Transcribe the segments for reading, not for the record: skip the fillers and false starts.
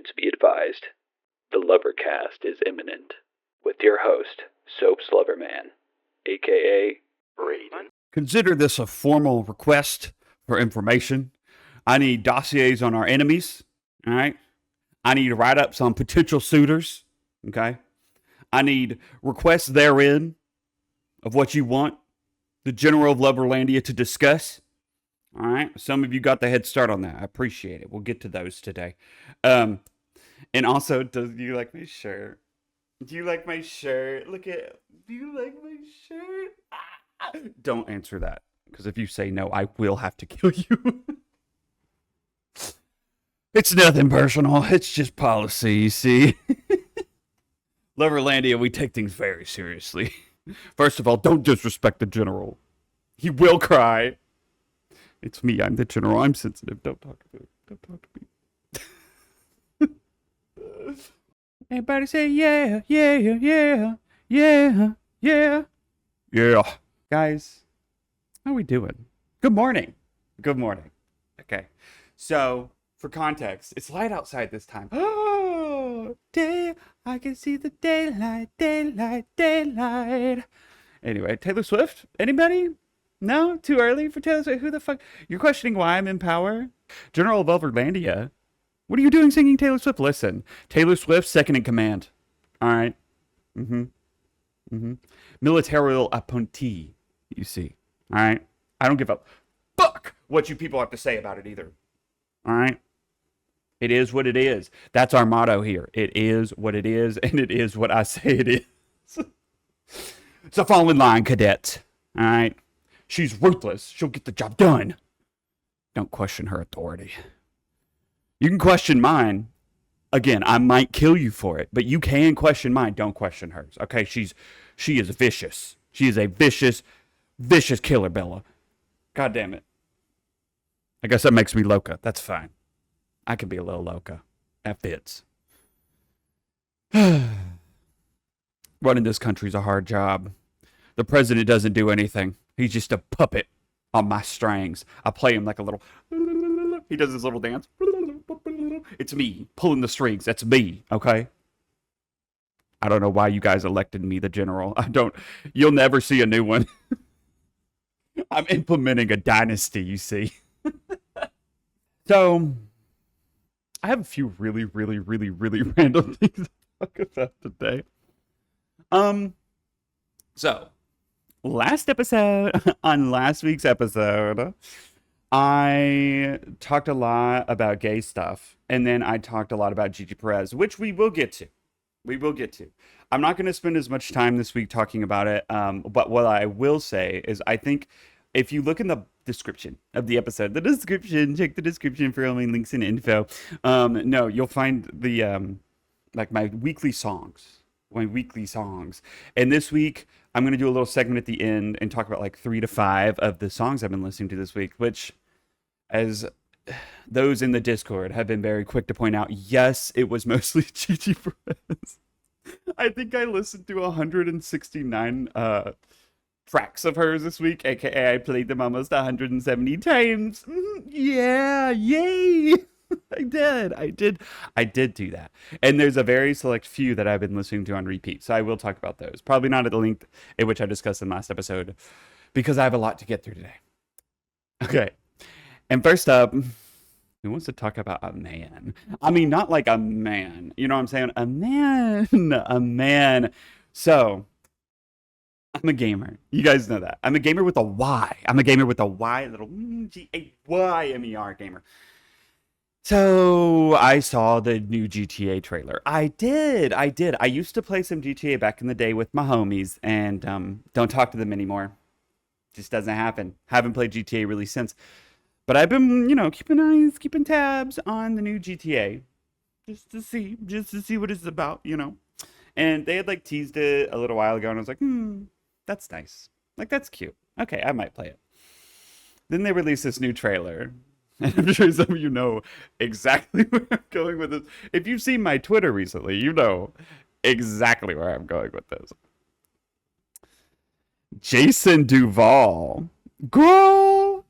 Students be advised, the Lovercast is imminent, with your host, Soap's Loverman, a.k.a. Braden. Consider this a formal request for information. I need dossiers on our enemies, all right? I need write-ups on potential suitors, okay? I need requests therein of what you want the General of Loverlandia to discuss. All right, some of you got the head start on that. I appreciate it. We'll get to those today. And also, do you like my shirt? Do you like my shirt? Do you like my shirt? Ah! Don't answer that, because if you say no, I will have to kill you. It's nothing personal. It's just policy, you see. Loverlandia, we take things very seriously. First of all, don't disrespect the General. He will cry. It's me. I'm the General. I'm sensitive. Don't talk to me. Don't talk to me. Everybody say yeah, yeah, yeah, yeah, yeah, yeah. Guys, how are we doing? Good morning. Good morning. Okay. So, for context, it's light outside this time. Oh, day. I can see the daylight, daylight, daylight. Anyway, Taylor Swift? Anybody? No? Too early for Taylor Swift? Who the fuck? You're questioning why I'm in power? General of Loverlandia? What are you doing singing Taylor Swift? Listen, Taylor Swift, second in command. All right? Militarial appointee, you see. All right? I don't give a fuck what you people have to say about it either. All right? It is what it is. That's our motto here. It is what it is, and it is what I say it is. So fall in line, cadets. All right? She's ruthless. She'll get the job done. Don't question her authority. You can question mine. Again, I might kill you for it, but you can question mine. Don't question hers. Okay? She is vicious. She is a vicious, vicious killer, Bella. God damn it. I guess that makes me loca. That's fine. I can be a little loca. That fits. Running this country's a hard job. The president doesn't do anything. He's just a puppet on my strings. I play him like a little... He does his little dance. It's me pulling the strings. That's me, okay? I don't know why you guys elected me the General. You'll never see a new one. I'm implementing a dynasty, you see. So, I have a few really, really, really, really random things to talk about today. So, on last week's episode, I talked a lot about gay stuff, and then I talked a lot about Gigi Perez, which we will get to. I'm not going to spend as much time this week talking about it, but what I will say is I think if you look in the description of the episode, check the description for all my links and info. No, you'll find the, like my weekly songs. And this week, I'm going to do a little segment at the end and talk about like 3 to 5 of the songs I've been listening to this week, which, as those in the Discord have been very quick to point out, yes, it was mostly Gigi Perez. I think I listened to 169 tracks of hers this week, aka I played them almost 170 times. Yeah, yay! I did do that. And there's a very select few that I've been listening to on repeat, so I will talk about those. Probably not at the length in which I discussed in last episode, because I have a lot to get through today. Okay, and first up, who wants to talk about a man? I mean, not like a man, you know what I'm saying? A man. So, I'm a gamer. You guys know that. I'm a gamer with a Y. I'm a gamer with a Y, little G-A-Y-M-E-R gamer. So, I saw the new GTA trailer. I did. I used to play some GTA back in the day with my homies, and don't talk to them anymore. Just doesn't happen. Haven't played GTA really since. But I've been, keeping tabs on the new GTA. Just to see what it's about, And they had, like, teased it a little while ago, and I was like, that's nice. Like, that's cute. Okay, I might play it. Then they released this new trailer. And I'm sure some of you know exactly where I'm going with this. If you've seen my Twitter recently, you know exactly where I'm going with this. Jason Duval. Girl.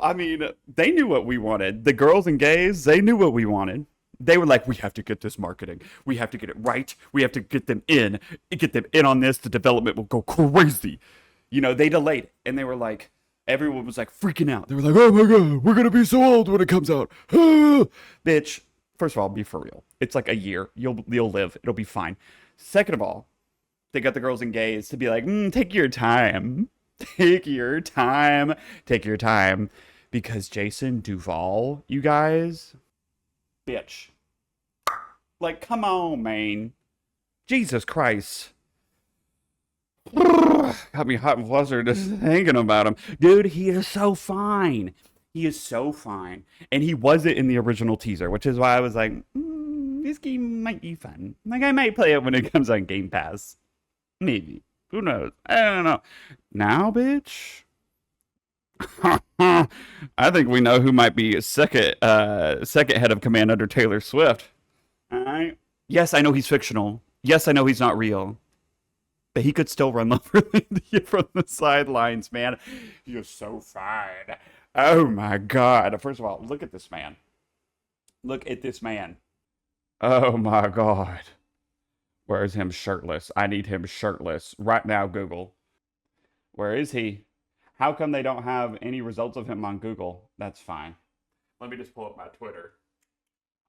I mean, they knew what we wanted. The girls and gays, they knew what we wanted. They were like, we have to get this marketing. We have to get it right. We have to get them in. Get them in on this. The development will go crazy. They delayed it. And they were like, everyone was like freaking out. They were like, oh my God, we're going to be so old when it comes out. Bitch, first of all, be for real. It's like a year. You'll live. It'll be fine. Second of all, they got the girls and gays to be like, take your time. Take your time. Take your time. Because Jason Duval, you guys, bitch. Like, come on, man. Jesus Christ. Got me hot and flustered just thinking about him. Dude, he is so fine. He is so fine. And he wasn't in the original teaser, which is why I was like, this game might be fun. Like, I might play it when it comes on Game Pass. Maybe. Who knows? I don't know. Now, bitch? I think we know who might be second head of command under Taylor Swift. All right. Yes, I know he's fictional. Yes, I know he's not real. But he could still run Loverman from the sidelines, man. You're so fine. Oh my God. First of all, look at this man. Look at this man. Oh my God. Where's him shirtless? I need him shirtless. Right now, Google. Where is he? How come they don't have any results of him on Google? That's fine. Let me just pull up my Twitter.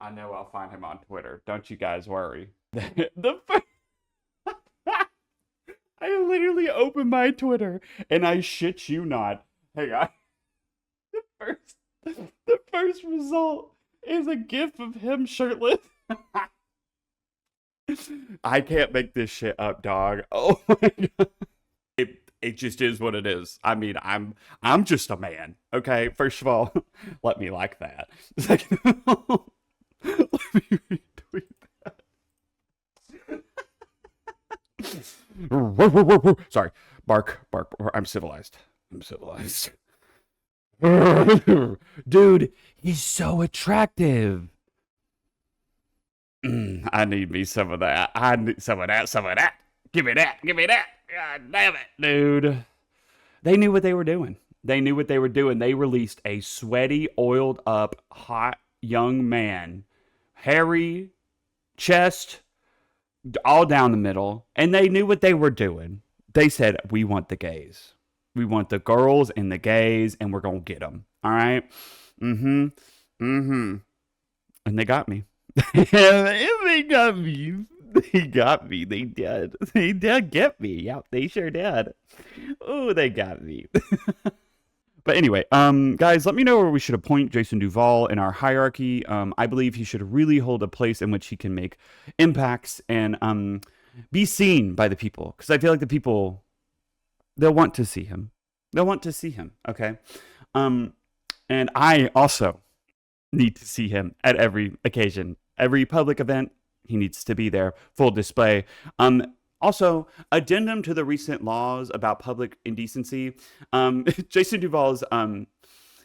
I know I'll find him on Twitter. Don't you guys worry. I literally opened my Twitter and I shit you not. Hang on. The first result is a gif of him shirtless. I can't make this shit up, dog. Oh my God. It just is what it is. I mean, I'm just a man. Okay, first of all, let me like that. Second of all, let me retweet that. Sorry, bark. I'm civilized. Dude, he's so attractive. I need me some of that. I need some of that. Give me that. God damn it, dude. They knew what they were doing. They released a sweaty, oiled up, hot young man. Hairy, chest, all down the middle. And they knew what they were doing. They said, we want the gays. We want the girls and the gays, and we're going to get them. All right? And they got me. They got me. They did. They did get me. Yep, they sure did. Oh, they got me. But anyway, guys, let me know where we should appoint Jason Duval in our hierarchy. I believe he should really hold a place in which he can make impacts and be seen by the people. Because I feel like the people, they'll want to see him. Okay? And I also need to see him at every occasion. Every public event, he needs to be there, full display. Also, addendum to the recent laws about public indecency. Jason Duval's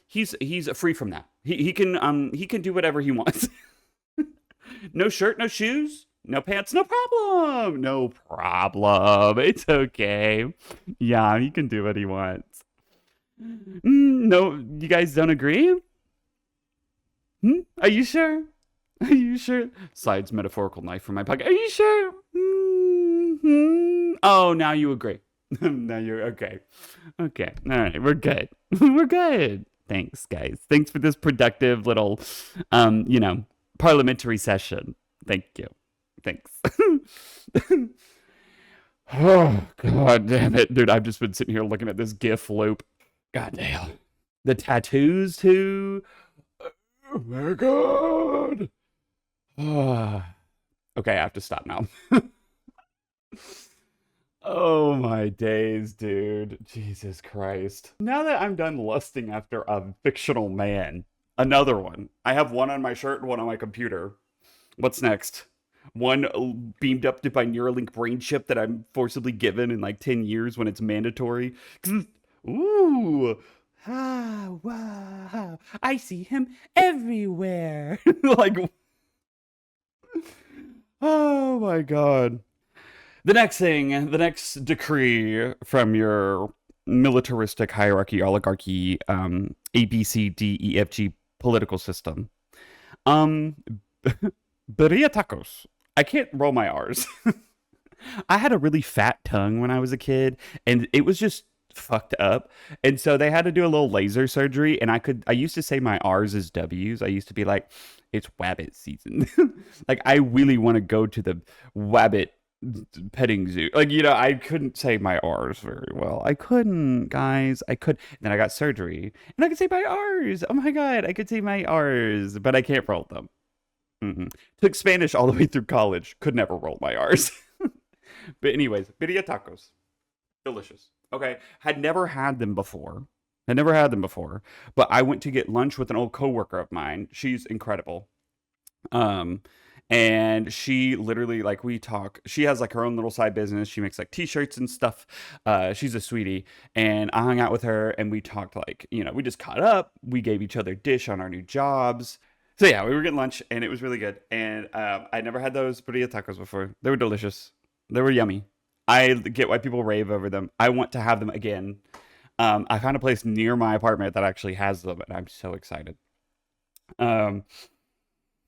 he's free from that. He can do whatever he wants. No shirt, no shoes, no pants, no problem. No problem. It's okay. Yeah, he can do what he wants. No, you guys don't agree? Are you sure? Are you sure? Slides metaphorical knife from my pocket. Are you sure? Oh, now you agree. Now you're okay. Okay. All right. We're good. We're good. Thanks, guys. Thanks for this productive little, parliamentary session. Thank you. Thanks. Oh, God damn it. Dude, I've just been sitting here looking at this GIF loop. God damn. The tattoos, too. Oh, my God. Okay, I have to stop now. Oh my days, dude. Jesus Christ. Now that I'm done lusting after a fictional man, another one. I have one on my shirt and one on my computer. What's next? One beamed up to my Neuralink brain chip that I'm forcibly given in like 10 years when it's mandatory. Ooh. Ah, wow. I see him everywhere. Like, oh my God. The next decree from your militaristic hierarchy, oligarchy, ABCDEFG political system. Birria tacos. I can't roll my R's. I had a really fat tongue when I was a kid, and it was just fucked up. And so they had to do a little laser surgery, and I used to say my R's as W's. I used to be like, it's wabbit season. Like I really want to go to the wabbit petting zoo. Like, I couldn't say my R's very well. I couldn't, guys. I could. Then I got surgery, and I could say my R's. Oh my God, I could say my R's, but I can't roll them. Took Spanish all the way through college. Could never roll my R's. But anyways, birria tacos. Delicious. Okay. Had never had them before. But I went to get lunch with an old coworker of mine. She's incredible. Um, and she literally, like, we talk. She has like her own little side business. She makes like t-shirts and stuff. She's a sweetie. And I hung out with her and we talked, like, we just caught up. We gave each other dish on our new jobs. So yeah, we were getting lunch and it was really good. And I'd never had those birria tacos before. They were delicious. They were yummy. I get why people rave over them. I want to have them again. I found a place near my apartment that actually has them, and I'm so excited. Um,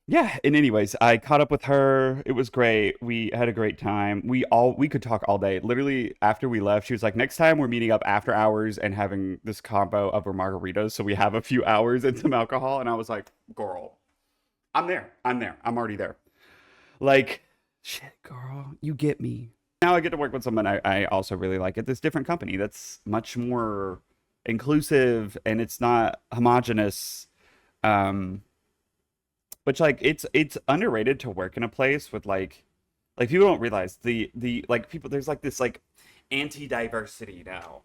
yeah. And anyways, I caught up with her. It was great. We had a great time. We could talk all day. Literally, after we left, she was like, "Next time we're meeting up after hours and having this combo of our margaritas, so we have a few hours and some alcohol." And I was like, "Girl, I'm there. I'm there. I'm already there." Like, shit, girl, you get me. Now I get to work with someone I also really like at this different company that's much more inclusive and it's not homogenous. Um, which like it's underrated to work in a place with like people don't realize the like people there's like this like anti-diversity now.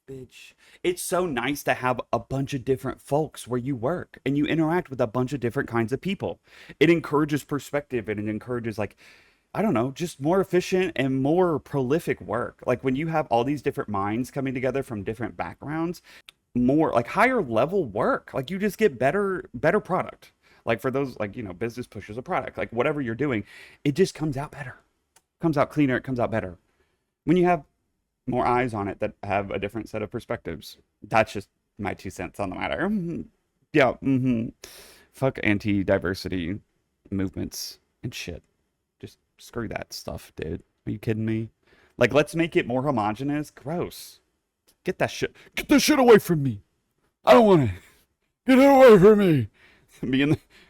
Bitch. It's so nice to have a bunch of different folks where you work and you interact with a bunch of different kinds of people. It encourages perspective and it encourages like I don't know, just more efficient and more prolific work. Like when you have all these different minds coming together from different backgrounds, more like higher level work. Like you just get better product. Like for those like, business pushes a product. Like whatever you're doing, it just comes out better. Comes out cleaner, it comes out better. When you have more eyes on it that have a different set of perspectives. That's just my 2 cents on the matter. Yeah, fuck anti-diversity movements and shit. Just screw that stuff, dude. Are you kidding me? Like, let's make it more homogenous. Gross. Get that shit. Get that shit away from me. I don't want it. Get it away from me.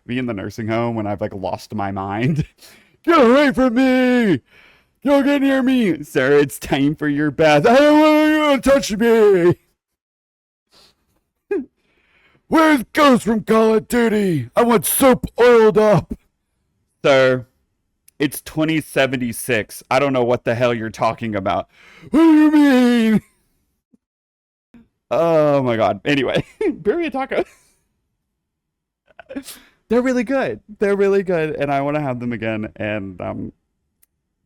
Be in the nursing home when I've like lost my mind. Get away from me. Don't get near me. Sir, it's time for your bath. I don't want you to touch me. Where's Ghost from Call of Duty? I want soap oiled up. Sir, it's 2076. I don't know what the hell you're talking about. What do you mean? Oh my god. Anyway, Birria Taco. They're really good. They're really good, and I want to have them again. And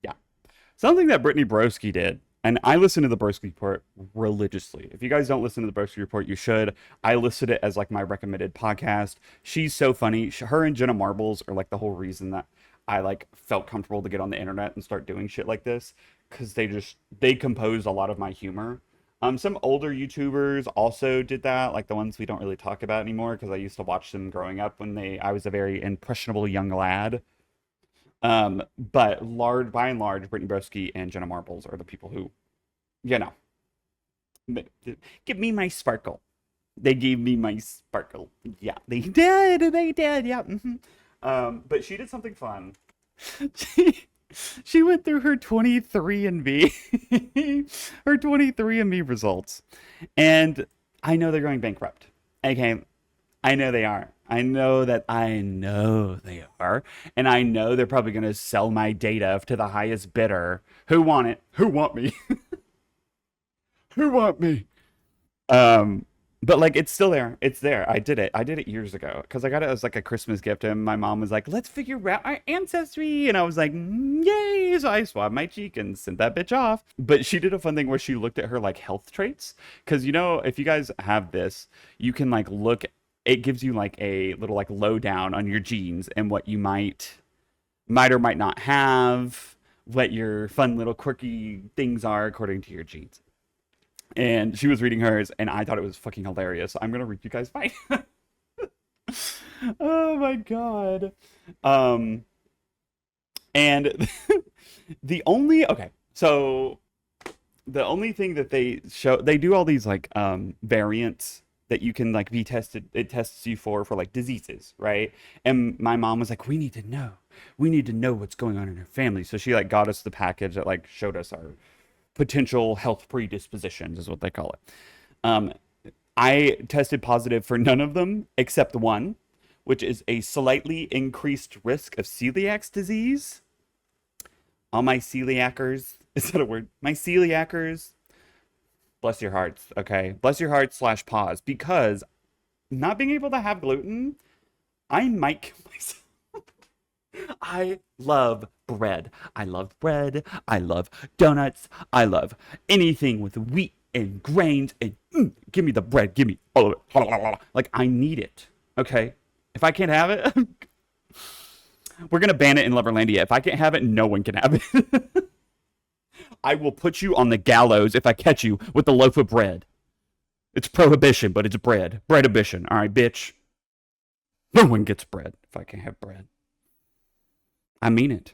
yeah, something that Brittany Broski did, and I listen to the Broski Report religiously. If you guys don't listen to the Broski Report, you should. I listed it as like my recommended podcast. She's so funny. Her and Jenna Marbles are like the whole reason that I like felt comfortable to get on the internet and start doing shit like this because they compose a lot of my humor. Some older YouTubers also did that, like the ones we don't really talk about anymore because I used to watch them growing up when I was a very impressionable young lad. But by and large, Brittany Broski and Jenna Marbles are the people who, you know, give me my sparkle. They gave me my sparkle. Yeah, they did. They did. Yeah. But she did something fun. She went through her 23andMe, her 23andMe results, and I know they're going bankrupt. Okay, I know they are. I know they are, and I know they're probably going to sell my data to the highest bidder. Who want it? Who want me? Who want me? But like it's still there. It's there. I did it years ago because I got it as like a Christmas gift, and my mom was like, "Let's figure out our ancestry," and I was like, "Yay!" So I swabbed my cheek and sent that bitch off. But she did a fun thing where she looked at her like health traits because if you guys have this, you can like look. It gives you like a little like lowdown on your genes and what you might or might not have, what your fun little quirky things are according to your genes. And she was reading hers, and I thought it was fucking hilarious. So I'm gonna read you guys mine. Oh my God. Um, and so the only thing that they show, they do all these like variants that you can like be tested, it tests you for like diseases, right? And my mom was like, we need to know what's going on in her family. So she like got us the package that like showed us our potential health predispositions, is what they call it. um I tested positive for none of them except one, which is a slightly increased risk of celiac disease. All my celiacers, is that a word? My celiacers, bless your hearts, okay? Bless your hearts slash pause, because not being able to have gluten, I might kill myself. I love bread. I love bread. I love donuts. I love anything with wheat and grains and give me the bread. Give me all of it. Like, I need it. Okay? If I can't have it, we're going to ban it in Loverlandia. If I can't have it, no one can have it. I will put you on the gallows if I catch you with a loaf of bread. It's prohibition, but it's bread. Breadibition. All right, bitch. No one gets bread if I can't have bread. I mean it.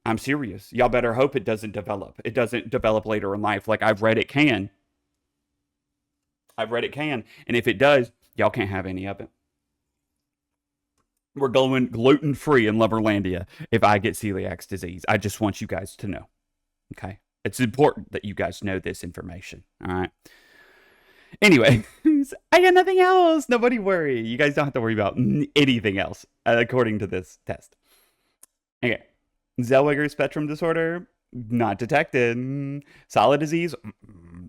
I'm serious. Y'all better hope it doesn't develop. It doesn't develop later in life. Like, I've read it can. And if it does, y'all can't have any of it. We're going gluten free in Loverlandia if I get celiac disease. I just want you guys to know. Okay? It's important that you guys know this information. All right? Anyway, I got nothing else. Nobody worry. You guys don't have to worry about anything else, according to this test. Okay. Zellweger spectrum disorder, not detected. Solid disease,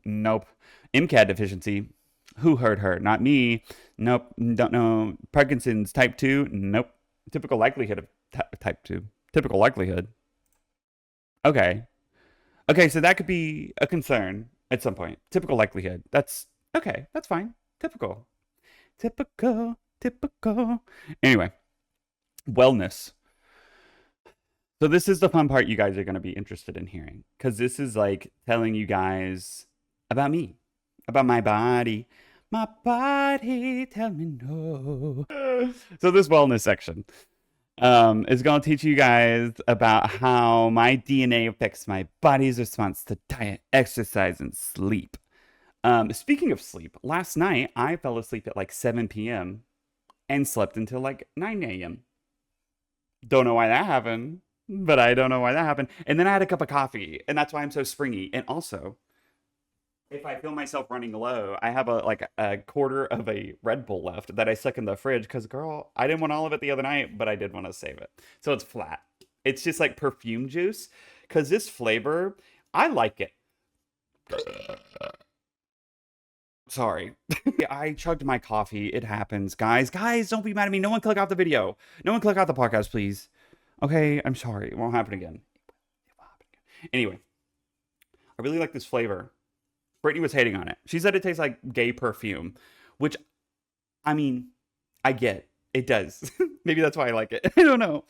nope. MCAD deficiency, who heard her? Not me. Nope. Don't know. Parkinson's type 2, nope. Typical likelihood of type 2. Typical likelihood. Okay. Okay, so that could be a concern at some point. Typical likelihood. That's okay. That's fine. Typical. Typical. Anyway, wellness. So this is the fun part you guys are going to be interested in hearing, because this is like telling you guys about me, about my body. My body, tell me no. So this wellness section is going to teach you guys about how my DNA affects my body's response to diet, exercise, and sleep. Speaking of sleep, last night I fell asleep at like 7 p.m. and slept until like 9 a.m. Don't know why that happened, but I don't know why that happened. And then I had a cup of coffee, and that's why I'm so springy. And also, if I feel myself running low, I have a quarter of a Red Bull left that I stuck in the fridge because, girl, I didn't want all of it the other night, but I did want to save it. So it's flat. It's just like perfume juice, because this flavor, I like it. Sorry. I chugged my coffee. It happens. Guys, don't be mad at me. No one click off the video. No one click off the podcast, please. Okay, I'm sorry. It won't happen again. Anyway, I really like this flavor. Brittany was hating on it. She said it tastes like gay perfume, which, I mean, I get. It does. Maybe that's why I like it. I don't know.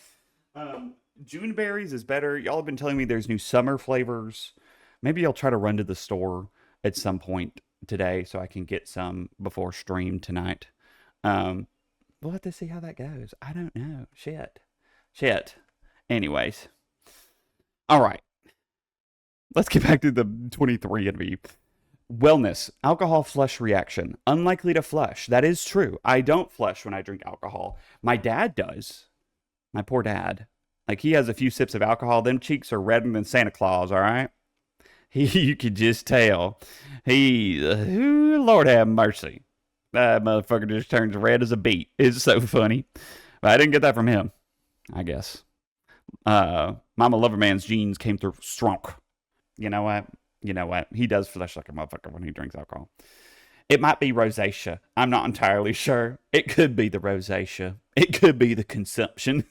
June berries is better. Y'all have been telling me there's new summer flavors. Maybe I'll try to run to the store at some point today so I can get some before stream tonight. We'll have to see how that goes. I don't know. Shit. Anyways. All right. Let's get back to the 23andMe. Wellness, alcohol flush reaction. Unlikely to flush. That is true. I don't flush when I drink alcohol. My dad does. My poor dad. Like, he has a few sips of alcohol. Them cheeks are redder than Santa Claus, all right? You could just tell. Lord have mercy. That motherfucker just turns red as a beet. It's so funny. But I didn't get that from him, I guess. Mama Loverman's genes came through strong. You know what? He does flush like a motherfucker when he drinks alcohol. It might be rosacea. I'm not entirely sure. It could be the rosacea. It could be the consumption.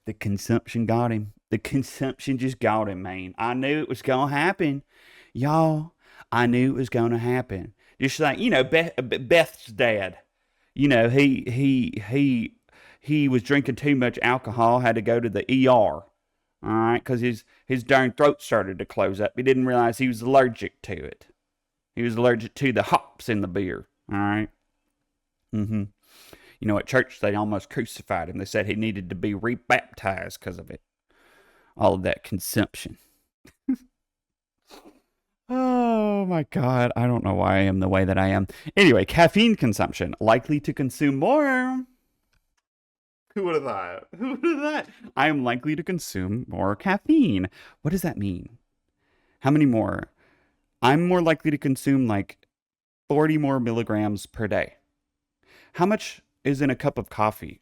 The consumption got him. The consumption just got him, man. I knew it was going to happen. Y'all, I knew it was going to happen. Just like, Beth's dad. He was drinking too much alcohol, had to go to the ER. All right, because his darn throat started to close up. He didn't realize he was allergic to it. He was allergic to the hops in the beer. All right. You know, at church, they almost crucified him. They said he needed to be rebaptized because of it. All of that consumption. Oh my God. I don't know why I am the way that I am. Anyway, caffeine consumption. Likely to consume more. Who would have thought? Who would have thought? I am likely to consume more caffeine. What does that mean? How many more? I'm more likely to consume like 40 more milligrams per day. How much is in a cup of coffee?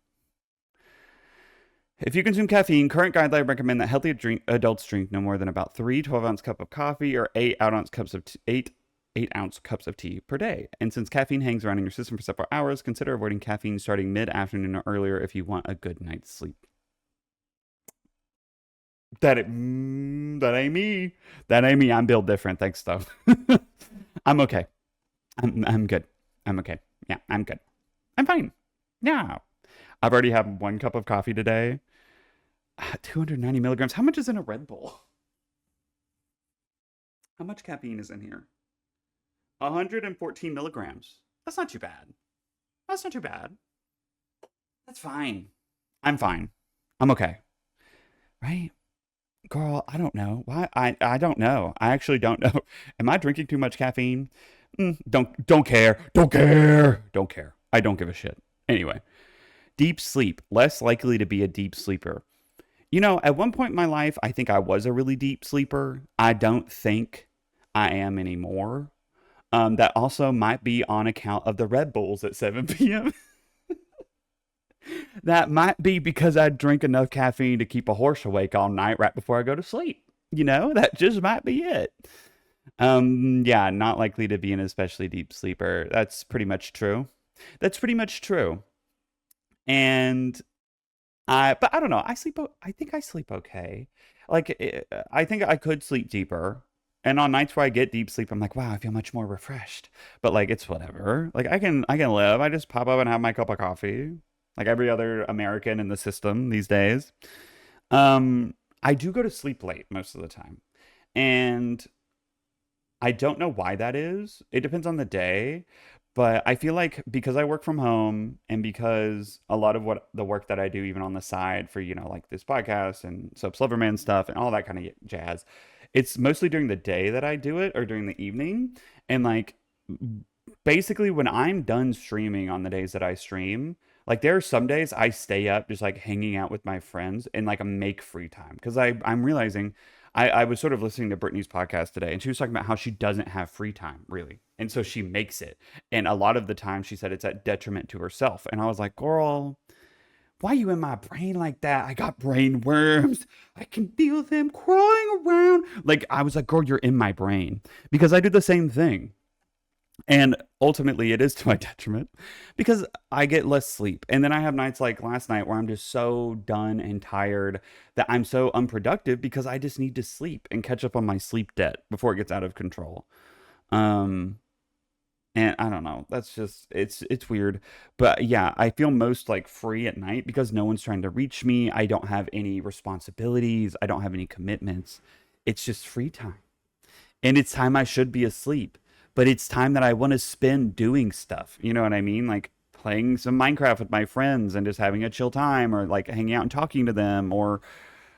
If you consume caffeine, current guidelines recommend that healthy adults drink no more than about 3 12-ounce cups of coffee or 8-ounce cups of 8-ounce cups of tea per day. And since caffeine hangs around in your system for several hours, consider avoiding caffeine starting mid-afternoon or earlier if you want a good night's sleep. That ain't me. That ain't me. I'm built different. Thanks, though. I'm okay. I'm good. I'm okay. Yeah, I'm good. I'm fine. Yeah. I've already had 1 cup of coffee today. 290 milligrams. How much is in a Red Bull? How much caffeine is in here? 114 milligrams. That's not too bad. That's not too bad. That's fine. I'm fine. I'm okay. Right? Girl, I don't know. Why? I don't know. I actually don't know. Am I drinking too much caffeine? Don't care. Don't care. Don't care. I don't give a shit. Anyway, deep sleep. Less likely to be a deep sleeper. You know, at one point in my life, I think I was a really deep sleeper. I don't think I am anymore. That also might be on account of the Red Bulls at 7 p.m. That might be because I drink enough caffeine to keep a horse awake all night right before I go to sleep. You know, that just might be it. Yeah, not likely to be an especially deep sleeper. That's pretty much true. That's pretty much true. And but I don't know. I think I sleep okay. Like, I think I could sleep deeper. And on nights where I get deep sleep, I'm like, wow, I feel much more refreshed. But like, it's whatever. Like, I can live. I just pop up and have my cup of coffee, like every other American in the system these days. I do go to sleep late most of the time, and I don't know why that is. It depends on the day, but I feel like because I work from home and because a lot of what the work that I do, even on the side for, like this podcast and Soaps Loverman stuff and all that kind of jazz, it's mostly during the day that I do it or during the evening. And like basically when I'm done streaming on the days that I stream, like there are some days I stay up just like hanging out with my friends and like make free time because I'm realizing I was sort of listening to Brittany's podcast today and she was talking about how she doesn't have free time really. And so she makes it. And a lot of the time she said it's at detriment to herself. And I was like, girl, why you in my brain like that? I got brain worms. I can feel them crawling around. Like I was like, girl, you're in my brain because I do the same thing. And ultimately, it is to my detriment because I get less sleep. And then I have nights like last night where I'm just so done and tired that I'm so unproductive because I just need to sleep and catch up on my sleep debt before it gets out of control. Um, and I don't know. That's just it's weird. But yeah, I feel most like free at night because no one's trying to reach me. I don't have any responsibilities. I don't have any commitments. It's just free time. And it's time I should be asleep, but it's time that I want to spend doing stuff. You know what I mean? Like playing some Minecraft with my friends and just having a chill time or like hanging out and talking to them or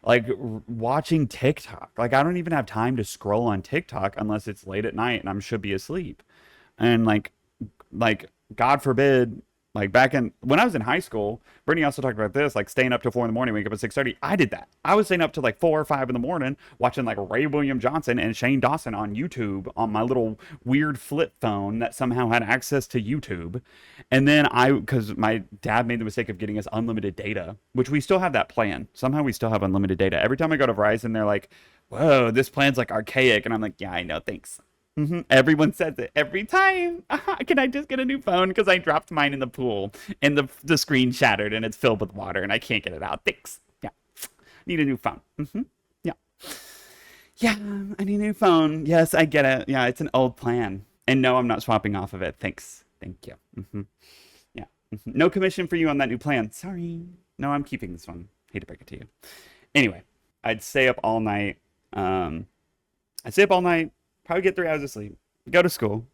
like watching TikTok. Like I don't even have time to scroll on TikTok unless it's late at night and I should be asleep. And like God forbid, like back in when I was in high school, Brittany also talked about this, like staying up till 4 in the morning, wake up at 6:30. I did that. I was staying up till like 4 or 5 in the morning, watching like Ray William Johnson and Shane Dawson on YouTube on my little weird flip phone that somehow had access to YouTube. And then because my dad made the mistake of getting us unlimited data, which we still have that plan. Somehow we still have unlimited data. Every time I go to Verizon, they're like, "Whoa, this plan's like archaic," and I'm like, "Yeah, I know, thanks." Everyone says it every time. Can I just get a new phone? Because I dropped mine in the pool and the screen shattered and it's filled with water and I can't get it out. Thanks. Yeah. Need a new phone. Yeah. Yeah, I need a new phone. Yes, I get it. Yeah, it's an old plan. And no, I'm not swapping off of it. Thanks. Thank you. Yeah. No commission for you on that new plan. Sorry. No, I'm keeping this one. Hate to break it to you. Anyway, I'd stay up all night. Probably get 3 hours of sleep, go to school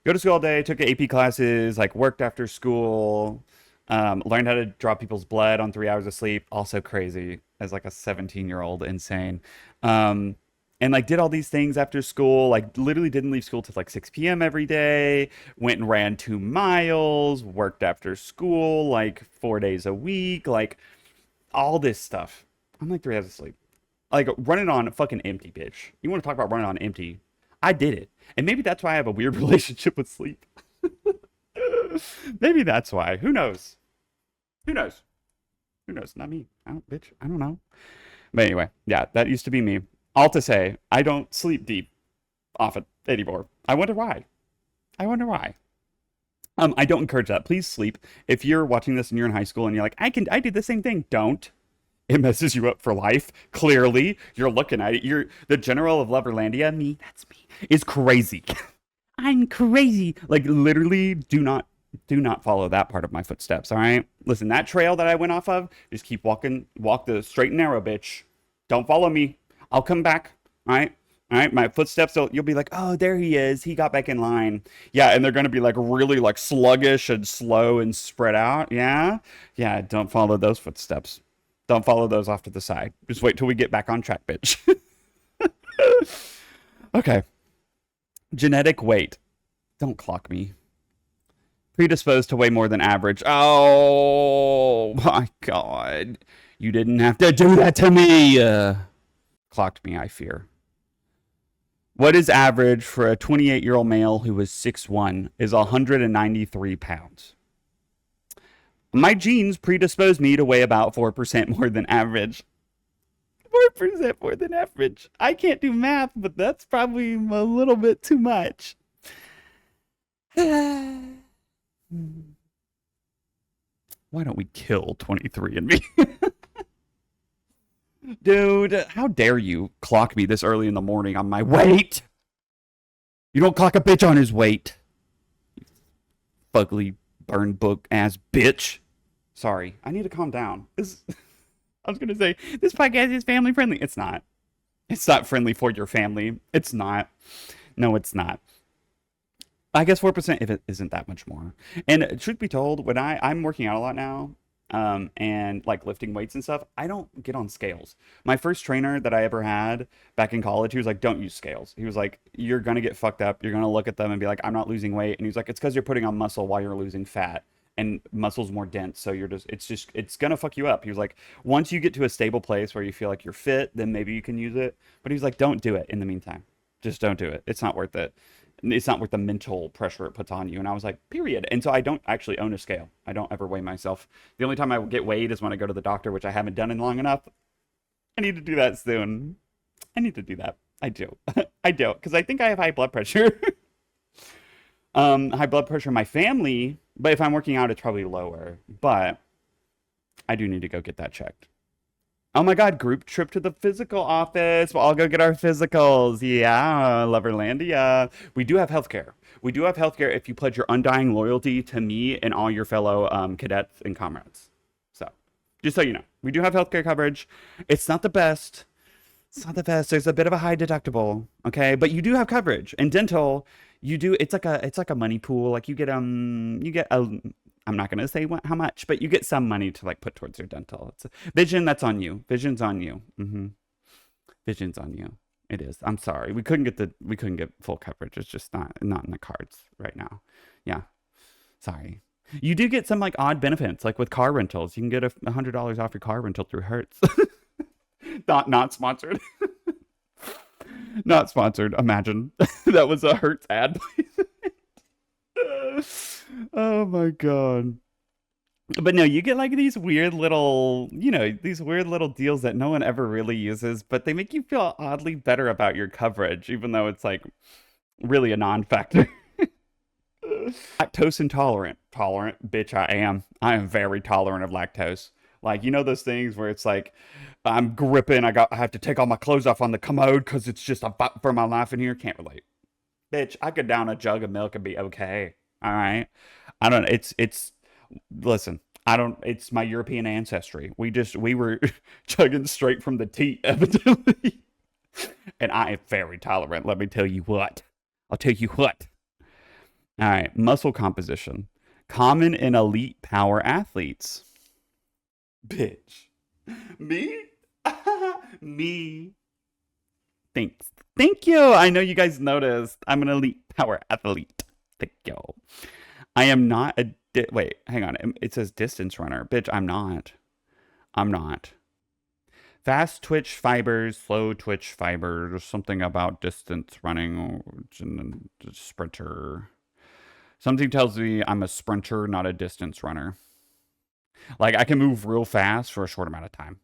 all day, took AP classes, like worked after school, Learned how to draw people's blood on 3 hours of sleep. Also crazy as like a 17-year-old, insane. Um, and like did all these things after school. Like literally didn't leave school till like 6 p.m. every day. Went and ran 2 miles. Worked after school like 4 days a week. Like all this stuff. I'm like 3 hours of sleep. Like running on fucking empty, bitch. You want to talk about running on empty? I did it, and maybe that's why I have a weird relationship with sleep. Maybe that's why. Who knows? Who knows? Who knows? Not me. I don't, bitch. I don't know. But anyway, yeah, that used to be me. All to say, I don't sleep deep often anymore. I wonder why. I wonder why. I don't encourage that. Please sleep. If you're watching this and you're in high school and you're like, I did the same thing. Don't. It messes you up for life. Clearly, you're looking at it. You're the general of Loverlandia. Me, that's me. Is crazy. I'm crazy. Like literally, do not follow that part of my footsteps. All right. Listen, that trail that I went off of, just keep walking. Walk the straight and narrow, bitch. Don't follow me. I'll come back. All right. All right, my footsteps, you'll be like, oh, there he is. He got back in line. Yeah, and they're going to be like really like sluggish and slow and spread out. Yeah. Yeah, don't follow those footsteps. Don't follow those off to the side. Just wait till we get back on track, bitch. Okay. Genetic weight. Don't clock me. Predisposed to weigh more than average. Oh, my God. You didn't have to do that to me. Clocked me, I fear. What is average for a 28-year-old male who is 6'1", is 193 pounds. My genes predispose me to weigh about 4% more than average. 4% more than average. I can't do math, but that's probably a little bit too much. Why don't we kill 23andMe? Dude, how dare you clock me this early in the morning on my weight? You don't clock a bitch on his weight. You fugly, burn book ass bitch. Sorry, I need to calm down. I was going to say, this podcast is family friendly. It's not. It's not friendly for your family. It's not. No, it's not. I guess 4% if it isn't that much more. And truth be told, when I'm working out a lot now, and like lifting weights and stuff, I don't get on scales. My first trainer that I ever had back in college, he was like, don't use scales. He was like, you're going to get fucked up. You're going to look at them and be like, I'm not losing weight. And he's like, it's because you're putting on muscle while you're losing fat. And muscle's more dense, so it's gonna fuck you up. He was like, once you get to a stable place where you feel like you're fit, then maybe you can use it. But he's like, don't do it in the meantime. Just don't do it. It's not worth it. It's not worth the mental pressure it puts on you. And I was like, period. And so I don't actually own a scale. I don't ever weigh myself. The only time I get weighed is when I go to the doctor, which I haven't done in long enough. I need to do that soon. I need to do that. I do. I do. Because I think I have high blood pressure. High blood pressure in my family, but if I'm working out, it's probably lower. But I do need to go get that checked. Oh my God, group trip to the physical office. We'll all go get our physicals. Yeah, Loverlandia. We do have healthcare. We do have healthcare if you pledge your undying loyalty to me and all your fellow cadets and comrades. So, just so you know, we do have healthcare coverage. It's not the best. It's not the best. There's a bit of a high deductible, okay? But you do have coverage. And dental, you do. It's like a money pool. Like you get I'm not gonna say how much, but you get some money to like put towards your dental. It's vision. That's on you. Vision's on you. Vision's on you. It is. I'm sorry. We couldn't get full coverage. It's just not in the cards right now. Yeah. Sorry. You do get some like odd benefits, like with car rentals. You can get $100 off your car rental through Hertz. Not sponsored. Not sponsored. Imagine that was a Hertz ad. Oh my God. But no, you get like these weird little deals that no one ever really uses, but they make you feel oddly better about your coverage, even though it's like really a non-factor. Lactose intolerant. Tolerant, bitch, I am. I am very tolerant of lactose. Like, you know those things where it's like, I'm gripping, I have to take all my clothes off on the commode because it's just a fight for my life in here. Can't relate. Bitch, I could down a jug of milk and be okay. All right. I don't, listen, it's my European ancestry. We were chugging straight from the teat, evidently. And I am very tolerant. Let me tell you what. I'll tell you what. All right. Muscle composition. Common in elite power athletes. Bitch. Me? Me. Thanks. Thank you. I know you guys noticed. I'm an elite power athlete. Thank you. I am not a... Wait, hang on. It says distance runner. Bitch, I'm not. I'm not. Fast twitch fibers, slow twitch fibers, something about distance running, sprinter. Something tells me I'm a sprinter, not a distance runner. Like, I can move real fast for a short amount of time.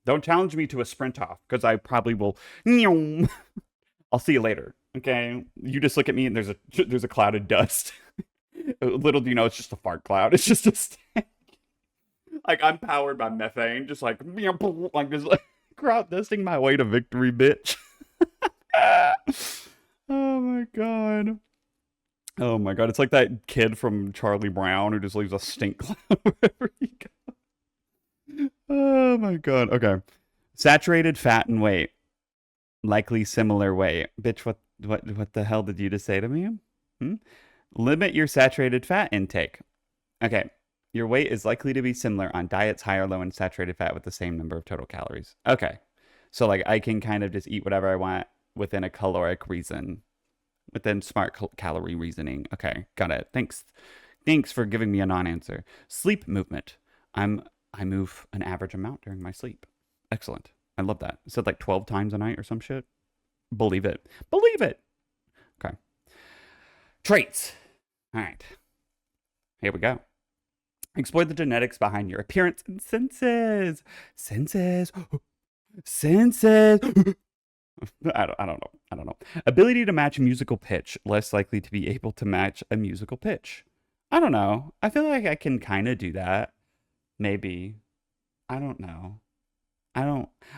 Don't challenge me to a sprint off, because I probably will. I'll see you later. Okay? You just look at me and there's a cloud of dust. Little do you know, it's just a fart cloud. It's just a stank. Like, I'm powered by methane, just like just like crowd dusting my way to victory, bitch. Oh my god. Oh my god, it's like that kid from Charlie Brown who just leaves a stink cloud wherever he goes. Oh my god. Okay. Saturated fat and weight. Likely similar weight. Bitch, what the hell did you just say to me? Limit your saturated fat intake. Okay. Your weight is likely to be similar on diets high or low in saturated fat with the same number of total calories. Okay. So, like, I can kind of just eat whatever I want within a caloric reason. Within smart calorie reasoning. Okay. Got it. Thanks. Thanks for giving me a non-answer. Sleep movement. I move an average amount during my sleep. Excellent. I love that. It said like 12 times a night or some shit. Believe it. Believe it. Okay. Traits. All right. Here we go. Explore the genetics behind your appearance and senses. Senses. Senses. I don't know. Ability to match musical pitch. Less likely to be able to match a musical pitch. I don't know. I feel like I can kind of do that. Maybe. I don't know.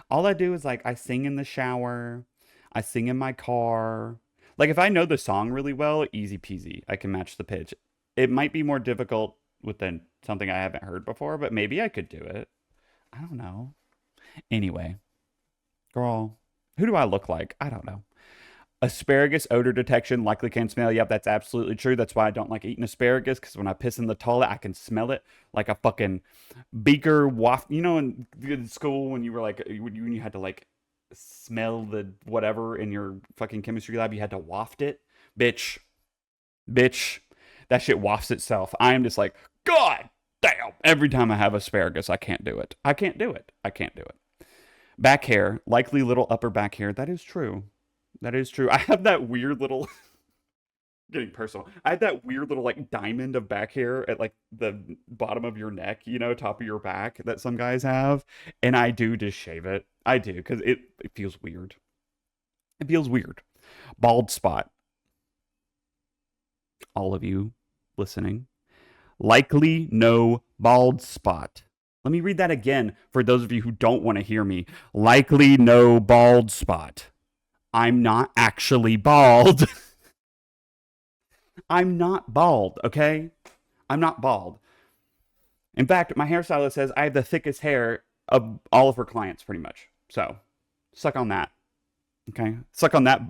All I do is, like, I sing in the shower. I sing in my car. Like, if I know the song really well, easy peasy. I can match the pitch. It might be more difficult within something I haven't heard before, but maybe I could do it. I don't know. Anyway, girl, who do I look like? I don't know. Asparagus odor detection, likely can smell. Yep, that's absolutely true. That's why I don't like eating asparagus, because when I piss in the toilet, I can smell it like a fucking beaker waft. You know, in school when you were like, when you had to like smell the whatever in your fucking chemistry lab, you had to waft it. Bitch, that shit wafts itself. I am just like, God damn. Every time I have asparagus, I can't do it. I can't do it. Back hair, likely little upper back hair. That is true. I have that weird little, getting personal. I had that weird little like diamond of back hair at like the bottom of your neck, you know, top of your back that some guys have. And I do just shave it. I do, because it feels weird. It feels weird. Bald spot. All of you listening. Likely no bald spot. Let me read that again for those of you who don't want to hear me. Likely no bald spot. I'm not actually bald. I'm not bald, okay? I'm not bald. In fact, my hairstylist says I have the thickest hair of all of her clients, pretty much. So, suck on that. Okay? Suck on that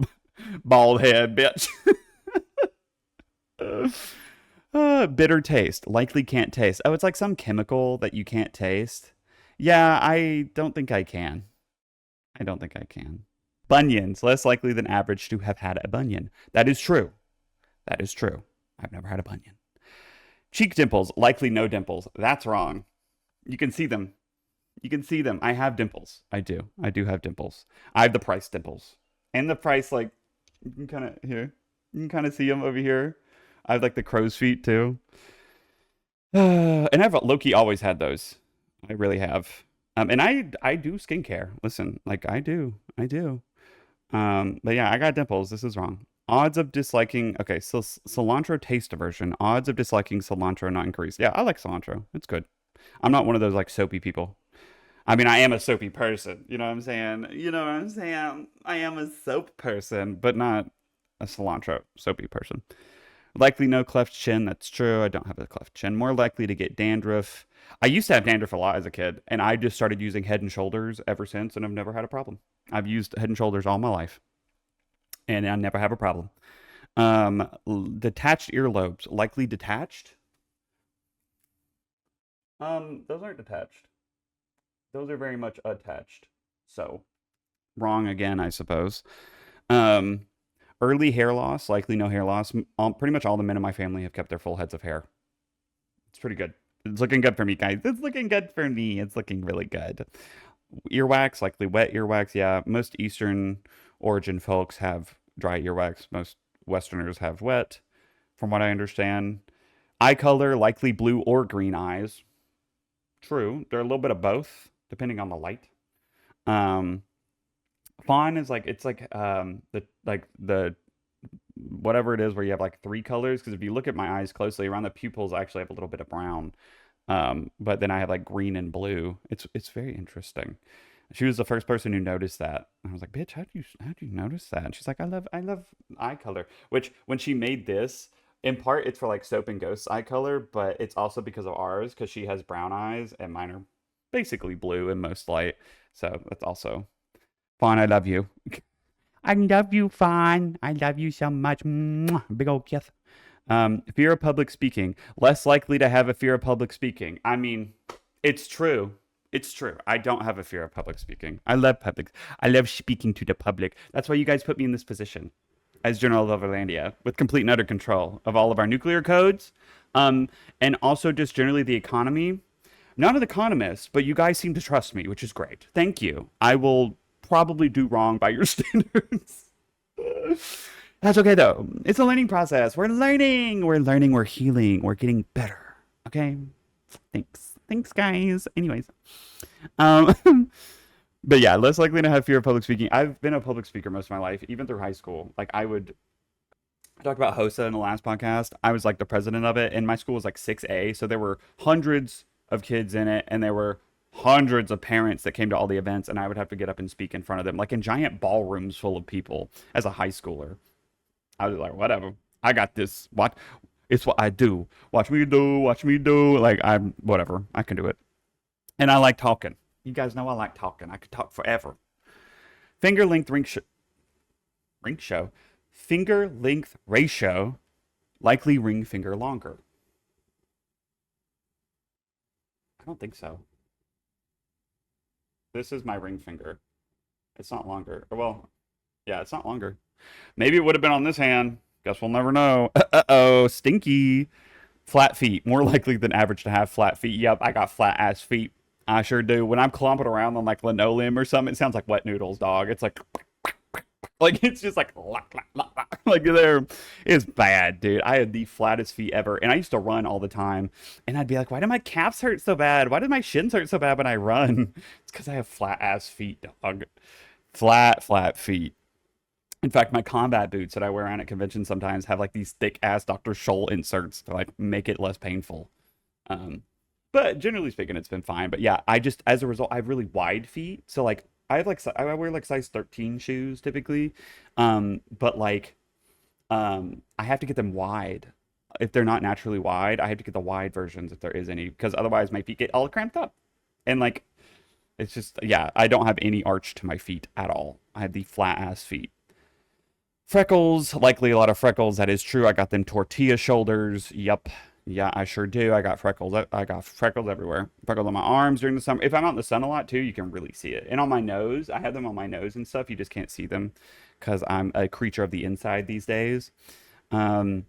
bald head, bitch. Bitter taste. Likely can't taste. Oh, it's like some chemical that you can't taste. Yeah, I don't think I can. Bunions. Less likely than average to have had a bunion. That is true. I've never had a bunion. Cheek dimples. Likely no dimples. That's wrong. You can see them. I have dimples. I do have dimples. I have the Price dimples. And the Price, like, you can kind of, here. You can kind of see them over here. I have, like, the crow's feet, too. And I've low-key always had those. I really have. And I do skincare. Listen, like, I do. But yeah, I got dimples. This is wrong. Odds of disliking... Okay, so cilantro taste aversion. Odds of disliking cilantro not increased. Yeah, I like cilantro. It's good. I'm not one of those, like, soapy people. I mean, I am a soapy person. You know what I'm saying? I am a soap person, but not a cilantro soapy person. Likely no cleft chin. That's true. I don't have a cleft chin. More likely to get dandruff. I used to have dandruff a lot as a kid, and I just started using Head and Shoulders ever since, and I've never had a problem. I've used Head and Shoulders all my life, and I never have a problem. Detached earlobes. Likely detached. Those aren't detached. Those are very much attached. So, wrong again, I suppose. Um, Early hair loss, likely no hair loss. Pretty much all the men in my family have kept their full heads of hair. It's pretty good. It's looking good for me, guys. It's looking good for me. It's looking really good. Earwax, likely wet earwax. Yeah, most Eastern origin folks have dry earwax. Most Westerners have wet, from what I understand. Eye color, likely blue or green eyes. True. They're a little bit of both, depending on the light. Um, Fawn is like it's like the whatever it is where you have like three colors. Because if you look at my eyes closely, around the pupils, I actually have a little bit of brown. But then I have like green and blue. It's very interesting. She was the first person who noticed that. I was like, "Bitch, how do you notice that?" And she's like, "I love eye color." Which when she made this, in part it's for like Soap and Ghost's eye color, but it's also because of ours because she has brown eyes and mine are basically blue in most light. So that's also Fawn. I love you. I love you, Fawn. I love you so much. Mwah. Big old kiss. Fear of public speaking. Less likely to have a fear of public speaking. I mean, it's true. It's true. I don't have a fear of public speaking. I love public. I love speaking to the public. That's why you guys put me in this position as General of Overlandia with complete and utter control of all of our nuclear codes, and also just generally the economy. Not an economist, but you guys seem to trust me, which is great. Thank you. I will probably do wrong by your standards. That's okay though. It's a learning process. We're learning. We're learning. We're healing. We're getting better. Okay. Thanks. Thanks, guys. Anyways, um, but yeah, less likely to have fear of public speaking. I've been a public speaker most of my life, even through high school. Like I talked about HOSA in the last podcast. I was like the president of it, and my school was like 6A, so there were hundreds of kids in it, and there were hundreds of parents that came to all the events, and I would have to get up and speak in front of them, like in giant ballrooms full of people as a high schooler. I was like, whatever. I got this. What? It's what I do. Watch me do. Watch me do. Like I'm whatever. I can do it. And I like talking. You guys know I like talking. I could talk forever. Finger length ring show. Finger length ratio. Likely ring finger longer. I don't think so. This is my ring finger. It's not longer. Well, yeah, it's not longer. Maybe it would have been on this hand. Guess we'll never know. Uh-oh, stinky. Flat feet. More likely than average to have flat feet. Yep, I got flat ass feet. I sure do. When I'm clomping around on like linoleum or something, it sounds like wet noodles, dog. It's like it's just like there. It's bad, dude. I had the flattest feet ever, and I used to run all the time. And I'd be like, why do my calves hurt so bad? Why do my shins hurt so bad when I run? It's because I have flat ass feet, dog. Flat feet. In fact, my combat boots that I wear around at conventions sometimes have like these thick ass Dr. Scholl inserts to like make it less painful. Um, but generally speaking, it's been fine. But yeah, I just as a result, I have really wide feet. So like I have like I wear like size 13 shoes typically. But like I have to get them wide. If they're not naturally wide, I have to get the wide versions if there is any, because otherwise my feet get all cramped up. And like it's just yeah, I don't have any arch to my feet at all. I have the flat ass feet. Freckles, likely a lot of freckles. That is true. I got them tortilla shoulders. Yup. Yeah, I sure do. I got freckles. I got freckles everywhere. Freckles on my arms during the summer. If I'm out in the sun a lot too, you can really see it. And on my nose, I have them on my nose and stuff. You just can't see them because I'm a creature of the inside these days. Um,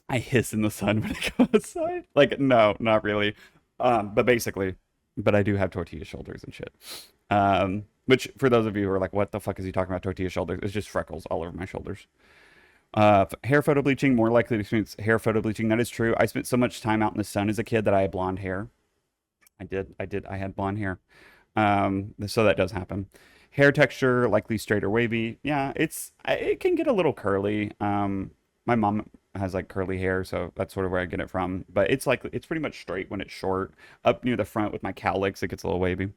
I hiss in the sun when I go outside. Like, no, not really. But basically, but I do have tortilla shoulders and shit. Which for those of you who are like, what the fuck is he talking about tortilla shoulders? It's just freckles all over my shoulders. Hair photo bleaching, more likely to experience hair photo bleaching. That is true. I spent so much time out in the sun as a kid that I had blonde hair. I had blonde hair. So that does happen. Hair texture, likely straight or wavy. Yeah, it can get a little curly. My mom has like curly hair, so that's sort of where I get it from. But it's pretty much straight when it's short. Up near the front with my cowlicks, it gets a little wavy.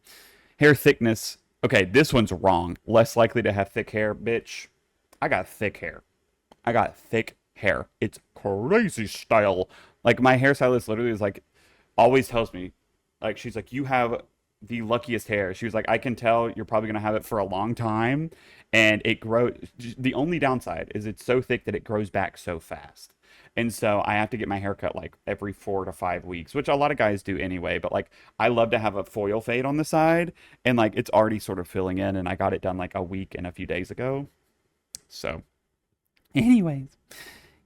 Hair thickness. Okay, this one's wrong. Less likely to have thick hair, bitch. I got thick hair. I got thick hair. It's crazy style. Like my hairstylist literally is like, always tells me, like she's like, you have the luckiest hair. She was like, I can tell you're probably gonna have it for a long time, and it grows. The only downside is it's so thick that it grows back so fast. And so I have to get my hair cut like every 4 to 5 weeks, which a lot of guys do anyway. But like I love to have a foil fade on the side, and like it's already sort of filling in, and I got it done like a week and a few days ago. So, anyways,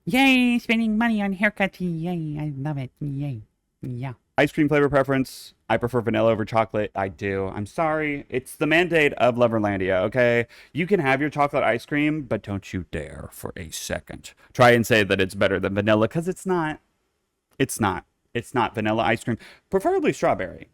yay, spending money on haircuts. Yay, I love it. Yay. Yeah. Ice cream flavor preference. I prefer vanilla over chocolate. I do. I'm sorry. It's the mandate of Loverlandia, okay? You can have your chocolate ice cream, but don't you dare for a second try and say that it's better than vanilla, because it's not. It's not. It's not vanilla ice cream. Preferably strawberry.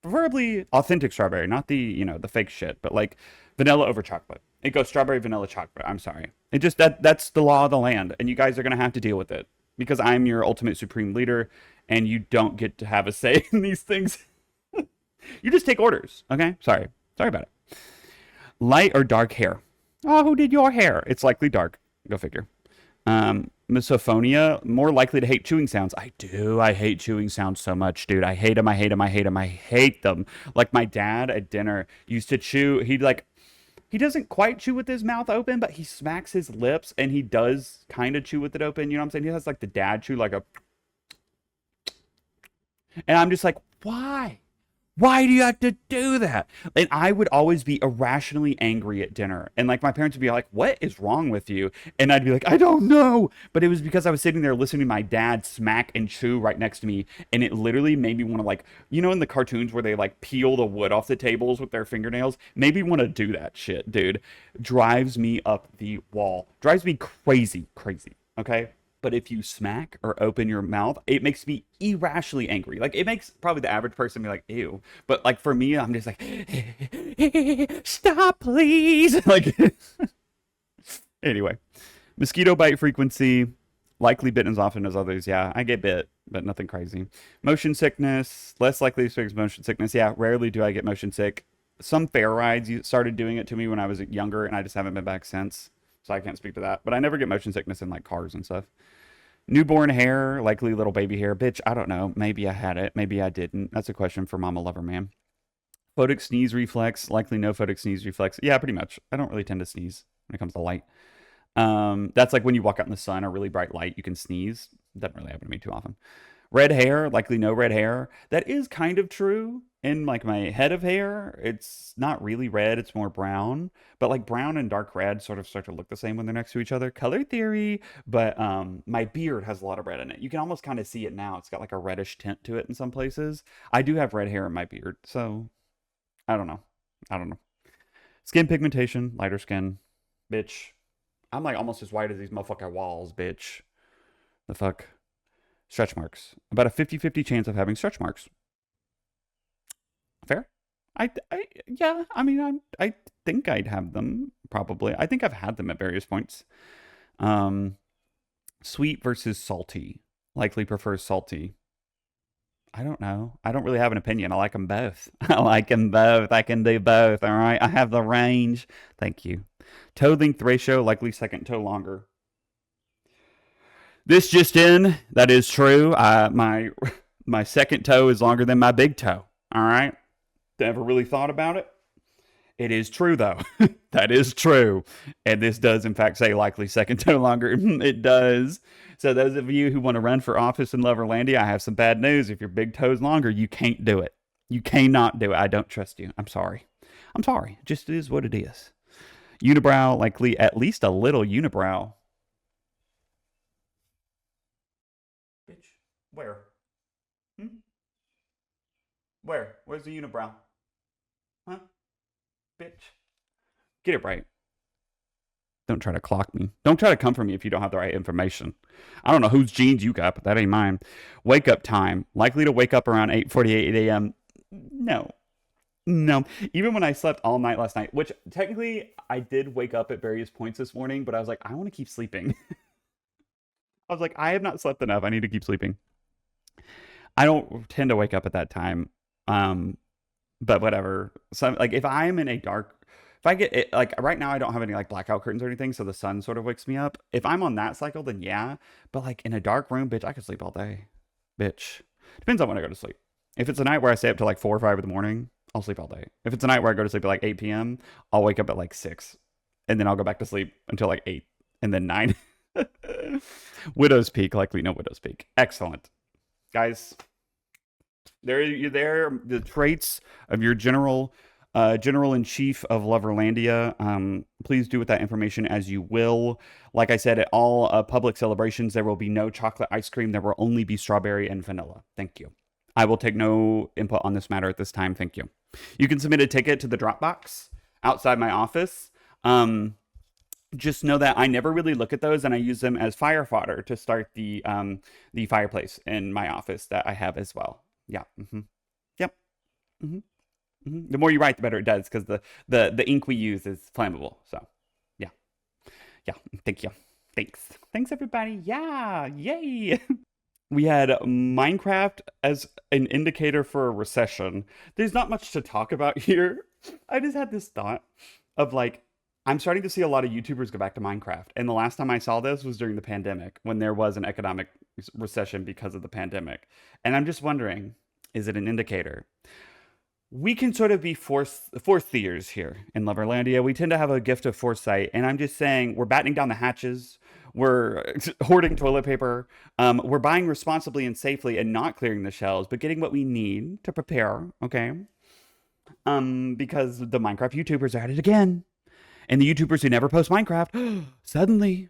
Preferably authentic strawberry, not the fake shit, but like vanilla over chocolate. It goes strawberry, vanilla, chocolate. I'm sorry. It just that's the law of the land, and you guys are gonna have to deal with it because I'm your ultimate supreme leader, and you don't get to have a say in these things. You just take orders, okay? Sorry about it. Light or dark hair? Oh, who did your hair? It's likely dark. Go figure. Misophonia, more likely to hate chewing sounds. I do. I hate chewing sounds so much, dude. I hate them. I hate them. I hate them. I hate them. Like my dad at dinner used to chew. He doesn't quite chew with his mouth open, but he smacks his lips and he does kind of chew with it open. You know what I'm saying? He has like the dad chew, like a. And I'm just like, why? Why do you have to do that? And I would always be irrationally angry at dinner. And like my parents would be like, what is wrong with you? And I'd be like, I don't know. But it was because I was sitting there listening to my dad smack and chew right next to me. And it literally made me want to, like, in the cartoons where they like peel the wood off the tables with their fingernails, made me want to do that shit, dude. Drives me up the wall. Drives me crazy. Okay? But if you smack or open your mouth, it makes me irrationally angry. Like, it makes probably the average person be like, ew. But, like, for me, I'm just like, stop, please. Like, anyway. Mosquito bite frequency. Likely bitten as often as others. Yeah, I get bit, but nothing crazy. Motion sickness. Less likely to experience motion sickness. Yeah, rarely do I get motion sick. Some fair rides started doing it to me when I was younger, and I just haven't been back since. So I can't speak to that. But I never get motion sickness in like cars and stuff. Newborn hair, likely little baby hair. Bitch, I don't know. Maybe I had it. Maybe I didn't. That's a question for Mama Loverman. Photic sneeze reflex. Likely no photic sneeze reflex. Yeah, pretty much. I don't really tend to sneeze when it comes to light. That's like when you walk out in the sun or really bright light, you can sneeze. Doesn't really happen to me too often. Red hair, likely no red hair. That is kind of true. In like my head of hair, it's not really red, it's more brown. But like brown and dark red sort of start to look the same when they're next to each other. Color theory. But my beard has a lot of red in it. You can almost kind of see it now. It's got like a reddish tint to it in some places. I do have red hair in my beard, so I don't know. Skin pigmentation, lighter skin. Bitch. I'm like almost as white as these motherfucking walls, bitch. The fuck? Stretch marks. About a 50-50 chance of having stretch marks. Fair? Yeah, I mean, I think I'd have them, probably. I think I've had them at various points. Sweet versus salty. Likely prefers salty. I don't know. I don't really have an opinion. I like them both. I like them both. I can do both, all right? I have the range. Thank you. Toe length ratio, likely second toe longer. This just in, that is true. My second toe is longer than my big toe. All right. Never really thought about it. It is true though. That is true. And this does in fact say likely second toe longer. It does. So those of you who want to run for office in Loverlandia, I have some bad news. If your big toe's longer, you can't do it. You cannot do it. I don't trust you. I'm sorry. It just is what it is. Unibrow, likely at least a little unibrow. Bitch. Where? Where? Where's the unibrow? Huh? Bitch. Get it right. Don't try to clock me. Don't try to come for me if you don't have the right information. I don't know whose genes you got, but that ain't mine. Wake up time. Likely to wake up around 8:48 a.m. No. Even when I slept all night last night, which technically I did wake up at various points this morning, but I was like, I want to keep sleeping. I was like, I have not slept enough. I need to keep sleeping. I don't tend to wake up at that time. But whatever. So like if I'm in a dark, if I get it, like right now I don't have any like blackout curtains or anything, so the sun sort of wakes me up. If I'm on that cycle, then yeah. But like in a dark room, bitch, I could sleep all day. Bitch. Depends on when I go to sleep. If it's a night where I stay up till like 4 or 5 in the morning, I'll sleep all day. If it's a night where I go to sleep at like 8 p.m., I'll wake up at like 6. And then I'll go back to sleep until like 8 and then 9. Widow's Peak, like we know Widow's Peak. Excellent. Guys, there, the traits of your General-in-Chief of Loverlandia. Please do with that information as you will. Like I said, at all public celebrations, there will be no chocolate ice cream. There will only be strawberry and vanilla. Thank you. I will take no input on this matter at this time. Thank you. You can submit a ticket to the Dropbox outside my office. Just know that I never really look at those, and I use them as fire fodder to start the fireplace in my office that I have as well. Yeah. Yep. The more you write, the better it does, because the ink we use is flammable. So, yeah. Thank you. Thanks, everybody. Yeah. Yay. We had Minecraft as an indicator for a recession. There's not much to talk about here. I just had this thought of like, I'm starting to see a lot of YouTubers go back to Minecraft. And the last time I saw this was during the pandemic, when there was an economic recession because of the pandemic. And I'm just wondering, is it an indicator? We can sort of be foresighers here in Loverlandia. We tend to have a gift of foresight. And I'm just saying, we're battening down the hatches. We're hoarding toilet paper. We're buying responsibly and safely and not clearing the shelves, but getting what we need to prepare, okay? Because the Minecraft YouTubers are at it again. And the YouTubers who never post Minecraft, suddenly,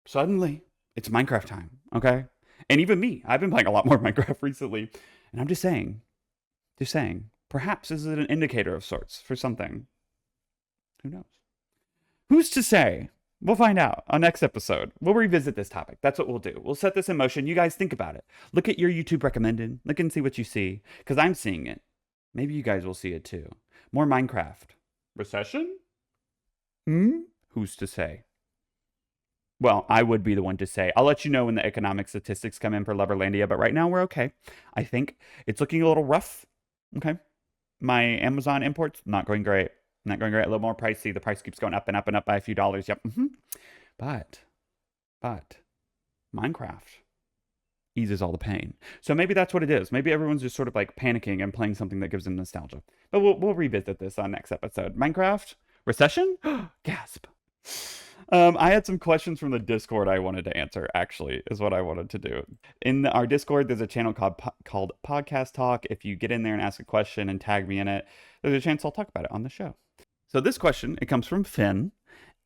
it's Minecraft time, okay? And even me, I've been playing a lot more Minecraft recently. And I'm just saying, perhaps this is an indicator of sorts for something. Who knows? Who's to say? We'll find out on next episode. We'll revisit this topic. That's what we'll do. We'll set this in motion. You guys think about it. Look at your YouTube recommended. Look and see what you see. Because I'm seeing it. Maybe you guys will see it too. More Minecraft. Recession? Who's to say? Well, I would be the one to say. I'll let you know when the economic statistics come in for Loverlandia, but right now we're okay. I think it's looking a little rough. Okay. My Amazon imports, not going great. Not going great. A little more pricey. The price keeps going up and up and up by a few dollars. Yep. But Minecraft eases all the pain. So maybe that's what it is. Maybe everyone's just sort of like panicking and playing something that gives them nostalgia. But we'll revisit this on next episode. Minecraft? Recession? Gasp. I had some questions from the Discord I wanted to answer, actually, is what I wanted to do. In our Discord, there's a channel called Podcast Talk. If you get in there and ask a question and tag me in it, there's a chance I'll talk about it on the show. So this question, it comes from Finn,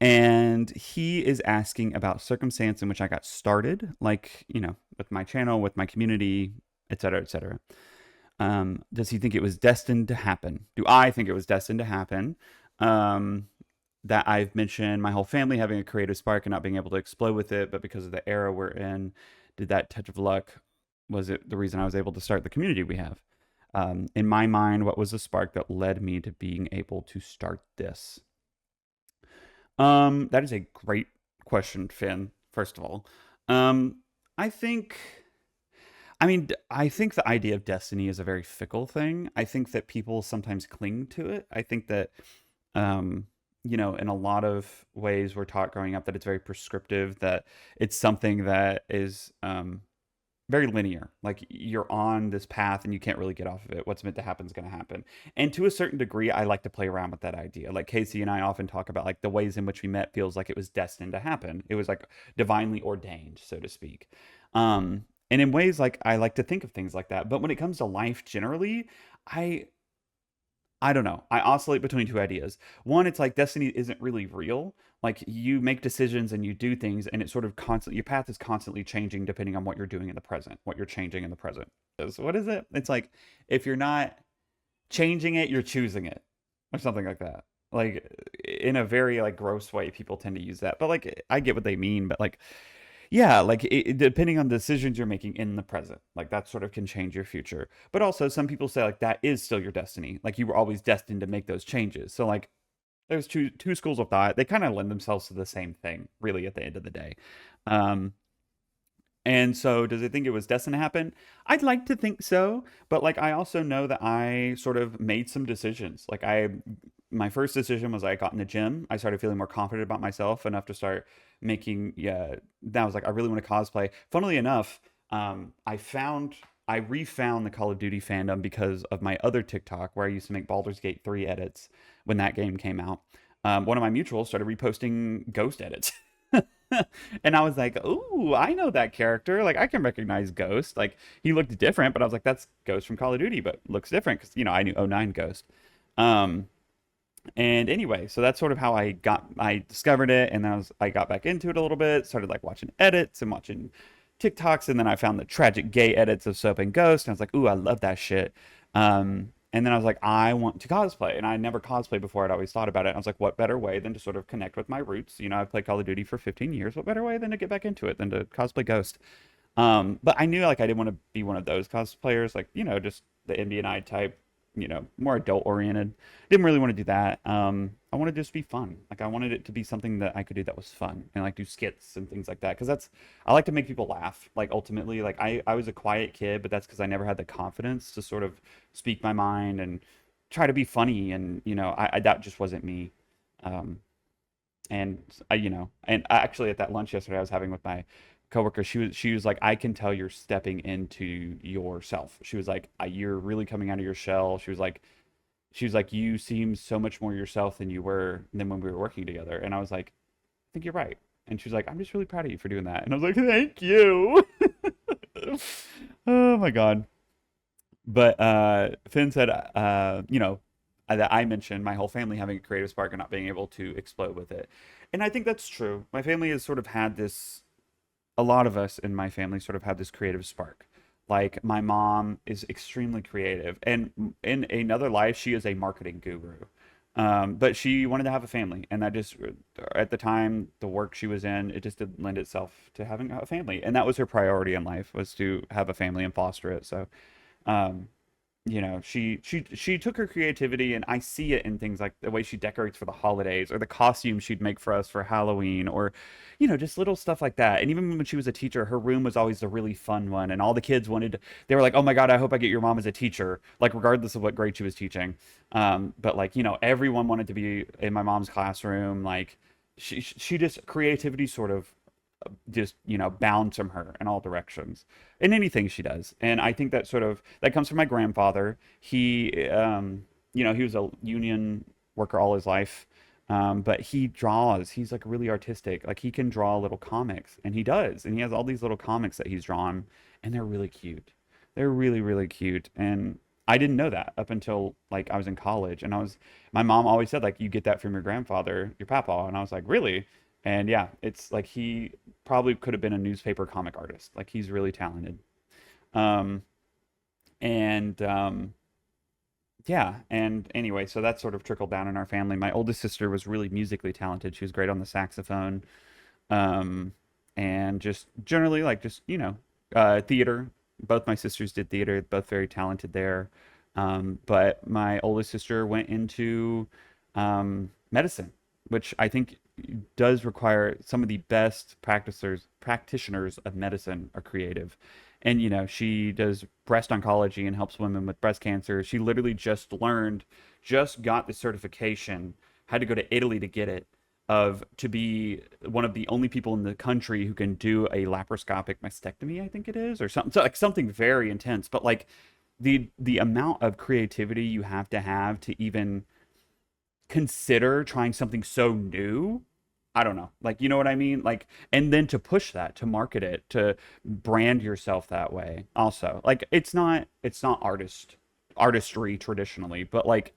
and he is asking about circumstance in which I got started, like, with my channel, with my community, etc., etc. Does he think it was destined to happen? Do I think it was destined to happen? That I've mentioned my whole family having a creative spark and not being able to explode with it, but because of the era we're in, did that touch of luck, was it the reason I was able to start the community we have? In my mind, what was the spark that led me to being able to start this? That is a great question, Finn, first of all. I think the idea of destiny is a very fickle thing. I think that people sometimes cling to it. I think that, in a lot of ways we're taught growing up that it's very prescriptive, that it's something that is very linear. Like, you're on this path and you can't really get off of it. What's meant to happen is going to happen. And to a certain degree, I like to play around with that idea. Like, Casey and I often talk about, like, the ways in which we met feels like it was destined to happen. It was like divinely ordained, so to speak. And in ways, like, I like to think of things like that. But when it comes to life generally, I don't know. I oscillate between two ideas. One, it's like destiny isn't really real. Like, you make decisions and you do things, and it's sort of your path is constantly changing depending on what you're doing in the present, what you're changing in the present. So what is it? It's like, if you're not changing it, you're choosing it, or something like that. Like, in a very, like, gross way, people tend to use that. But, like, I get what they mean, but, like, yeah, like, depending on the decisions you're making in the present, like, that sort of can change your future. But also, some people say, like, that is still your destiny. Like, you were always destined to make those changes. So, like, there's two schools of thought. They kind of lend themselves to the same thing, really, at the end of the day. And so, does it think it was destined to happen? I'd like to think so, but, like, I also know that I sort of made some decisions. Like, my first decision was I got in the gym. I started feeling more confident about myself enough to start making, that was like, I really want to cosplay. Funnily enough, I refound the Call of Duty fandom because of my other TikTok where I used to make Baldur's Gate 3 edits when that game came out. One of my mutuals started reposting Ghost edits. And I was like, "Ooh, I know that character. Like, I can recognize Ghost. Like, he looked different, but I was like, that's Ghost from Call of Duty, but looks different because I knew '09 Ghost." Um, and anyway, so that's sort of how I discovered it, and then I got back into it a little bit, started like watching edits and watching TikToks, and then I found the tragic gay edits of Soap and Ghost, and I was like, "Ooh, I love that shit." And then I was like, I want to cosplay, and I never cosplayed before. I'd always thought about it. I was like, what better way than to sort of connect with my roots? I've played Call of Duty for 15 years. What better way than to get back into it than to cosplay Ghost? But I knew like I didn't want to be one of those cosplayers, like, just the Indian Eye type, more adult oriented. Didn't really want to do that. I wanted to just be fun. Like I wanted it to be something that I could do that was fun and like do skits and things like that. Because I like to make people laugh. Like ultimately, like I was a quiet kid, but that's because I never had the confidence to sort of speak my mind and try to be funny. And, that just wasn't me. Um, and and actually at that lunch yesterday I was having with my coworker, she was like, I can tell you're stepping into yourself. She was like, you're really coming out of your shell. She was like, you seem so much more yourself than when we were working together. And I was like, I think you're right. And she was like, I'm just really proud of you for doing that. And I was like, thank you. Oh my God. But Finn said, that I mentioned my whole family having a creative spark and not being able to explode with it. And I think that's true. My family has sort of had this, a lot of us in my family sort of had this creative spark. Like my mom is extremely creative, and in another life, she is a marketing guru. But she wanted to have a family, and that just, at the time, the work she was in, it just didn't lend itself to having a family, and that was her priority in life, was to have a family and foster it. So, um, she took her creativity, and I see it in things like the way she decorates for the holidays, or the costumes she'd make for us for Halloween, or just little stuff like that. And even when she was a teacher, her room was always a really fun one, and all the kids they were like, "Oh my God, I hope I get your mom as a teacher," like regardless of what grade she was teaching. But like, everyone wanted to be in my mom's classroom. Like she just, creativity sort of just bounds from her in all directions in anything she does. And I think that comes from my grandfather. He was a union worker all his life. But he's like really artistic. Like he can draw little comics, and he does, and he has all these little comics that he's drawn, and they're really cute. They're really, really cute. And I didn't know that up until like I was in college, and my mom always said like, you get that from your grandfather, your papa. And I was like, really? And yeah, it's like he probably could have been a newspaper comic artist. Like he's really talented. Um, and Yeah, and anyway, so that sort of trickled down in our family. My oldest sister was really musically talented. She was great on the saxophone. Um, and just generally like just, theater. Both my sisters did theater, both very talented there. But my oldest sister went into medicine, which I think does require, some of the best practitioners of medicine are creative. And she does breast oncology and helps women with breast cancer. She literally just got the certification, had to go to Italy to get it, of to be one of the only people in the country who can do a laparoscopic mastectomy, I think it is, or something, so like something very intense. But like the amount of creativity you have to even consider trying something so new, I don't know. Like, you know what I mean? Like, and then to push that, to market it, to brand yourself that way. Also, like, it's not artistry traditionally, but like,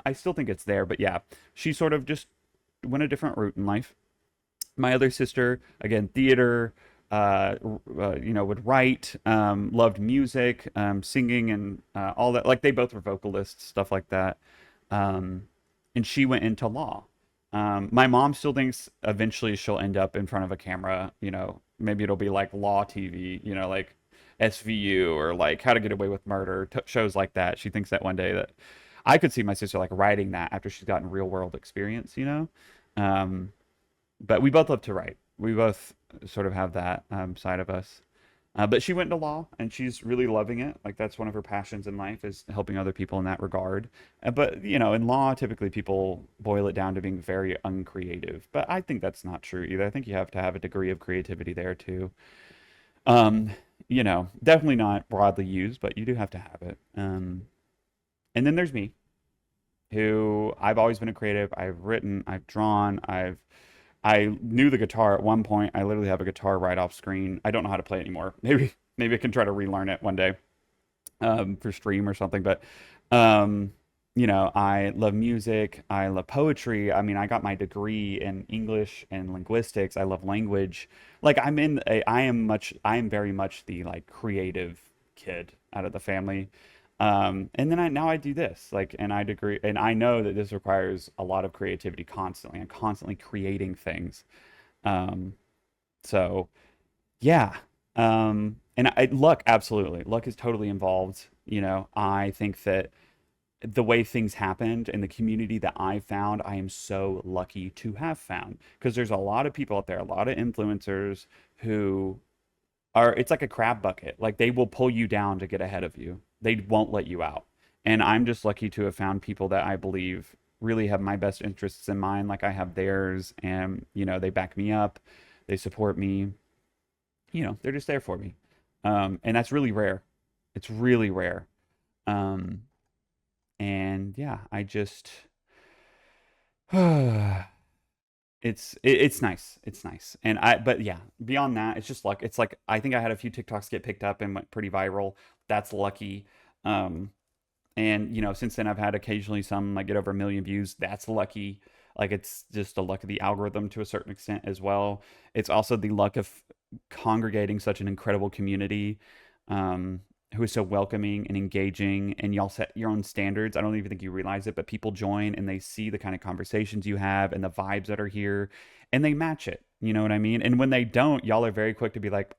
I still think it's there. But yeah, she sort of just went a different route in life. My other sister, again, theater, would write, loved music, singing, and all that. Like, they both were vocalists, stuff like that. Um, and she went into law. My mom still thinks eventually she'll end up in front of a camera. Maybe it'll be like Law TV, like SVU, or like How to Get Away with Murder, shows like that. She thinks that one day that I could see my sister like writing that after she's gotten real world experience. Um, but we both love to write. We both sort of have that side of us. But she went into law, and she's really loving it. Like that's one of her passions in life, is helping other people in that regard. But in law, typically people boil it down to being very uncreative. But I think that's not true either. I think you have to have a degree of creativity there too. Um, definitely not broadly used, but you do have to have it. And then there's me, who I've always been a creative. I've written, I've drawn, I've I knew the guitar at one point. I literally have a guitar right off screen. I don't know how to play it anymore. Maybe I can try to relearn it one day, for stream or something. But um, I love music. I love poetry. I mean, I got my degree in English and linguistics. I love language. Like I am very much the like creative kid out of the family. And then now I do this, like, and I degree, and I know that this requires a lot of creativity constantly. I'm constantly creating things. Um, so yeah. Luck, absolutely. Luck is totally involved. I think that the way things happened and the community that I found, I am so lucky to have found because there's a lot of people out there, a lot of influencers who it's like a crab bucket. Like they will pull you down to get ahead of you. They won't let you out. And I'm just lucky to have found people that I believe really have my best interests in mind, like I have theirs, and they back me up, they support me, they're just there for me. And that's really rare. It's really rare. Um, and yeah, I just it's nice. It's nice. But yeah, beyond that, it's just luck. It's like I think I had a few TikToks get picked up and went pretty viral. That's lucky. Um, and since then I've had occasionally some like get over 1 million views. That's lucky. Like it's just the luck of the algorithm to a certain extent as well. It's also the luck of congregating such an incredible community, um, who is so welcoming and engaging, and y'all set your own standards. I don't even think you realize it, but people join and they see the kind of conversations you have and the vibes that are here, and they match it. You know what I mean? And when they don't, y'all are very quick to be like,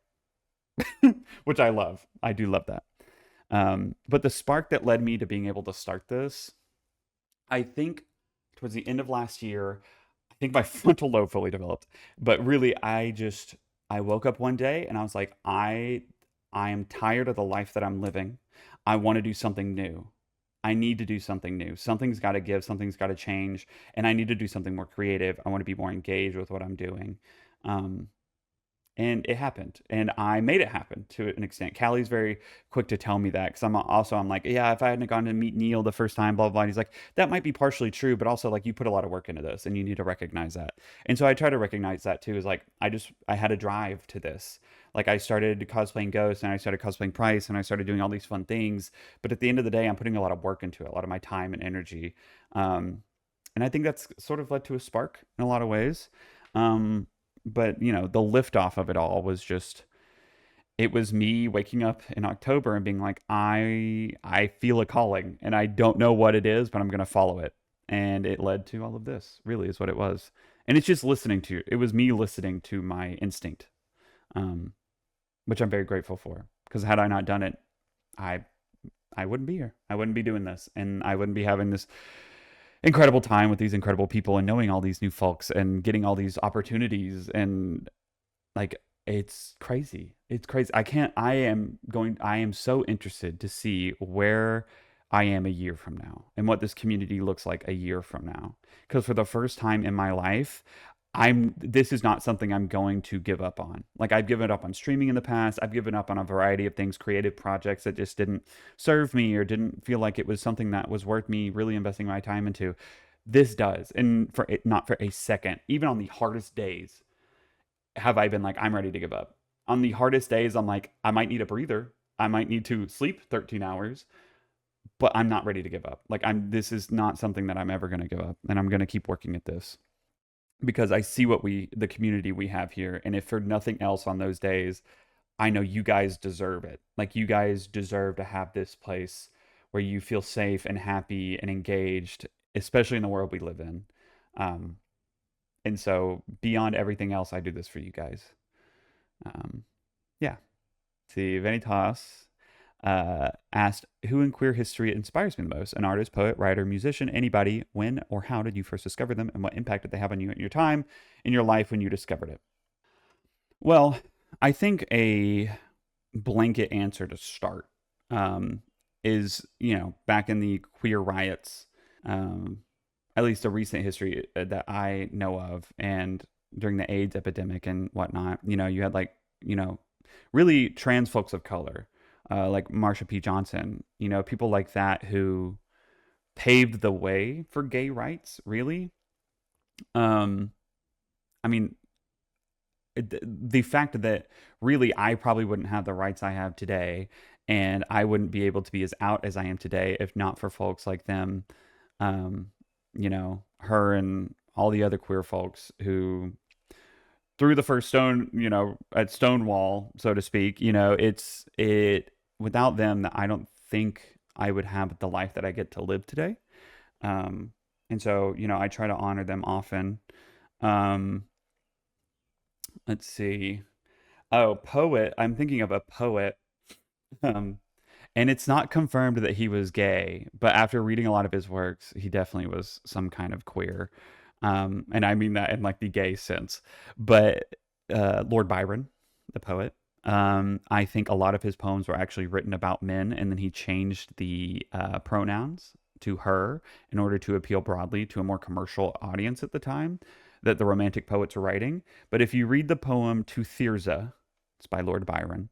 which I love. I do love that. But the spark that led me to being able to start this, I think towards the end of last year, I think my frontal lobe fully developed. But really, I woke up one day and I was like, I am tired of the life that I'm living. I want to do something new. I need to do something new. Something's got to give, something's got to change, and I need to do something more creative. I want to be more engaged with what I'm doing. Um, and it happened, and I made it happen to an extent. Callie's very quick to tell me that because I'm like, yeah, if I hadn't gone to meet Neil the first time, blah blah. And he's like, that might be partially true, but also like you put a lot of work into this, and you need to recognize that. And so I try to recognize that too. Is like I had a drive to this. Like I started cosplaying Ghost, and I started cosplaying Price, and I started doing all these fun things. But at the end of the day, I'm putting a lot of work into it, a lot of my time and energy. Um, and I think that's sort of led to a spark in a lot of ways. Um, but the liftoff of it all was just it was me waking up in October and being like, I feel a calling and I don't know what it is, but I'm gonna follow it. And it led to all of this, really is what it was. And it's just it was me listening to my instinct. Um, which I'm very grateful for. Because had I not done it, I I wouldn't be here. I wouldn't be doing this, and I wouldn't be having this incredible time with these incredible people and knowing all these new folks and getting all these opportunities and like it's crazy. It's crazy. I am so interested to see where I am a year from now and what this community looks like a year from now. Because for the first time in my life, this is not something I'm going to give up on. Like I've given up on streaming in the past. I've given up on a variety of things, creative projects that just didn't serve me or didn't feel like it was something that was worth me really investing my time into. This does. And for it, not for a second, even on the hardest days, have I been like, I'm ready to give up. On the hardest days, I'm like, I might need a breather. I might need to sleep 13 hours, but I'm not ready to give up. This is not something that I'm ever going to give up. And I'm going to keep working at this because I see the community we have here. And if for nothing else on those days, I know you guys deserve it. Like you guys deserve to have this place where you feel safe and happy and engaged, especially in the world we live in. Um, and so beyond everything else, I do this for you guys. Um, yeah. See, Vanitas asked, who in queer history inspires me the most? An artist, poet, writer, musician, anybody. When or how did you first discover them, and what impact did they have on you in your time, in your life when you discovered it? Well, I think a blanket answer to start um, is, back in the queer riots, um, at least a recent history that I know of, and during the AIDS epidemic and whatnot, you had like, really trans folks of color, like Marsha P. Johnson, people like that who paved the way for gay rights, really. Um, I mean, the fact that really I probably wouldn't have the rights I have today, and I wouldn't be able to be as out as I am today if not for folks like them, um, her and all the other queer folks who threw the first stone, at Stonewall, so to speak. It without them, I don't think I would have the life that I get to live today. Um, and so, I try to honor them often. Um, let's see. Oh, poet. I'm thinking of a poet. Um, and it's not confirmed that he was gay, but after reading a lot of his works, he definitely was some kind of queer. And I mean that in like the gay sense. But Lord Byron, the poet, I think a lot of his poems were actually written about men, and then he changed the pronouns to her in order to appeal broadly to a more commercial audience at the time that the Romantic poets were writing. But if you read the poem To Thyrza, it's by Lord Byron.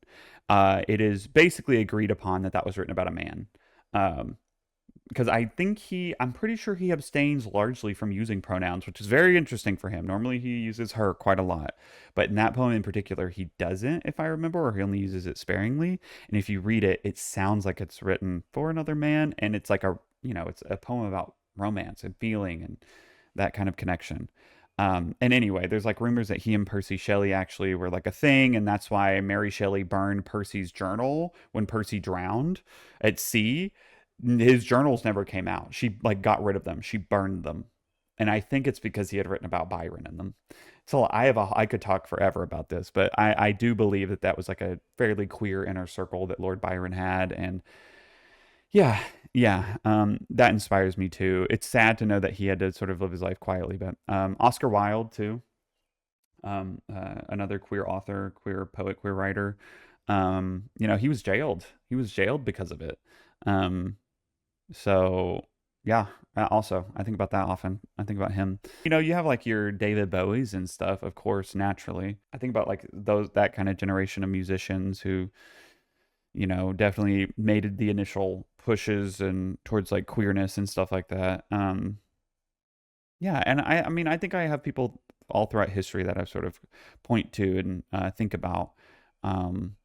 It is basically agreed upon that that was written about a man. Um, because I'm pretty sure he abstains largely from using pronouns, which is very interesting for him. Normally he uses her quite a lot, but in that poem in particular, he doesn't, if I remember, or he only uses it sparingly. And if you read it, it sounds like it's written for another man, and it's like it's a poem about romance and feeling and that kind of connection. And anyway, there's like rumors that he and Percy Shelley actually were like a thing, and that's why Mary Shelley burned Percy's journal when Percy drowned at sea. His journals never came out. She like got rid of them. She burned them. And I think it's because he had written about Byron in them. So I could talk forever about this, but I do believe that that was like a fairly queer inner circle that Lord Byron had. And yeah, yeah, that inspires me too. It's sad to know that he had to sort of live his life quietly, but Oscar Wilde too, another queer author, queer poet, queer writer. He was jailed. He was jailed because of it. Um, so yeah, also I think about that often. I think about him. You have like your David Bowies and stuff, of course, naturally. I think about like that kind of generation of musicians who definitely made the initial pushes and towards like queerness and stuff like that. Yeah, and I mean, I think I have people all throughout history that I sort of point to and think about. Um,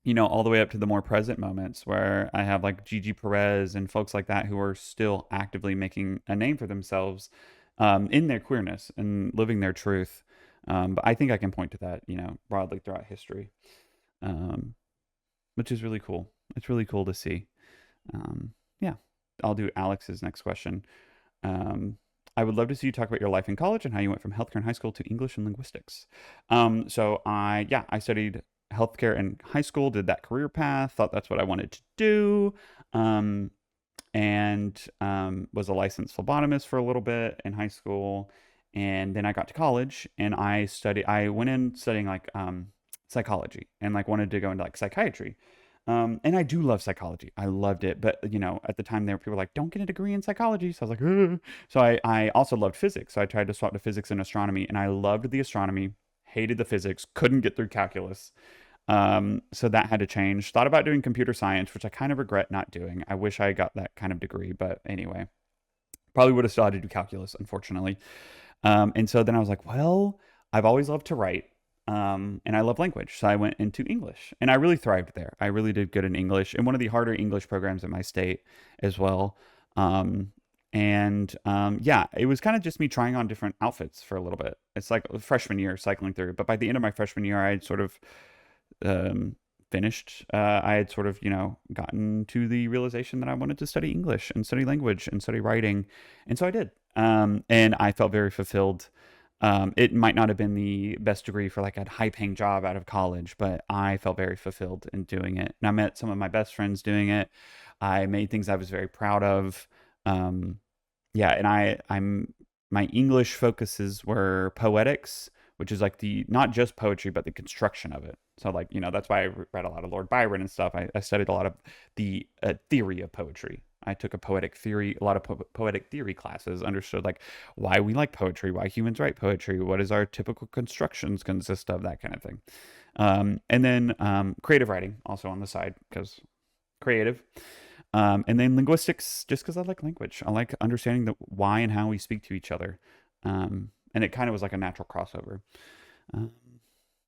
all the way up to the more present moments where I have like Gigi Perez and folks like that who are still actively making a name for themselves in their queerness and living their truth. But I think I can point to that, broadly throughout history. Um, which is really cool. It's really cool to see. Yeah, I'll do Alex's next question. Um, I would love to see you talk about your life in college and how you went from healthcare in high school to English and linguistics. So I studied healthcare in high school, did that career path, thought that's what I wanted to do, and was a licensed phlebotomist for a little bit in high school. And then I got to college and I went in studying like psychology and like wanted to go into like psychiatry. And I do love psychology. I loved it. But, at the time there were people like, don't get a degree in psychology. So I was like, ugh. So I also loved physics. So I tried to swap to physics and astronomy, and I loved the astronomy, hated the physics, couldn't get through calculus. So that had to change. Thought about doing computer science, which I kind of regret not doing. I wish I got that kind of degree, but anyway, probably would have still had to do calculus, unfortunately. And so then I was like, well, I've always loved to write. And I love language. So I went into English and I really thrived there. I really did good in English in one of the harder English programs in my state as well. Yeah, it was kind of just me trying on different outfits for a little bit. It's like a freshman year cycling through, but by the end of my freshman year, I had sort of um, finished. I had sort of, gotten to the realization that I wanted to study English and study language and study writing. And so I did. And I felt very fulfilled. It might not have been the best degree for like a high paying job out of college, but I felt very fulfilled in doing it. And I met some of my best friends doing it. I made things I was very proud of. Um, yeah, and my English focuses were poetics, which is like the not just poetry, but the construction of it. So like, that's why I read a lot of Lord Byron and stuff. I studied a lot of the theory of poetry. I took a lot of poetic theory classes, understood like why we like poetry, why humans write poetry, what does our typical constructions consist of, that kind of thing. And then creative writing also on the side because creative. And then linguistics, just because I like language. I like understanding the why and how we speak to each other. And it kind of was like a natural crossover. Um,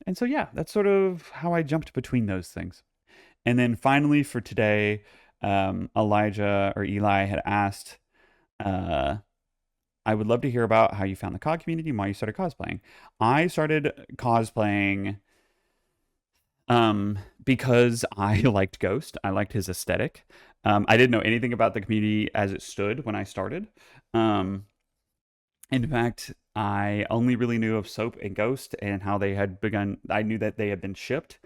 and so, yeah, that's sort of how I jumped between those things. And then finally for today, Elijah or Eli had asked, uh, I would love to hear about how you found the COD community and why you started cosplaying. I started cosplaying because I liked Ghost. I liked his aesthetic. I didn't know anything about the community as it stood when I started. Um, in fact, I only really knew of Soap and Ghost and how they had begun. I knew that they had been shipped.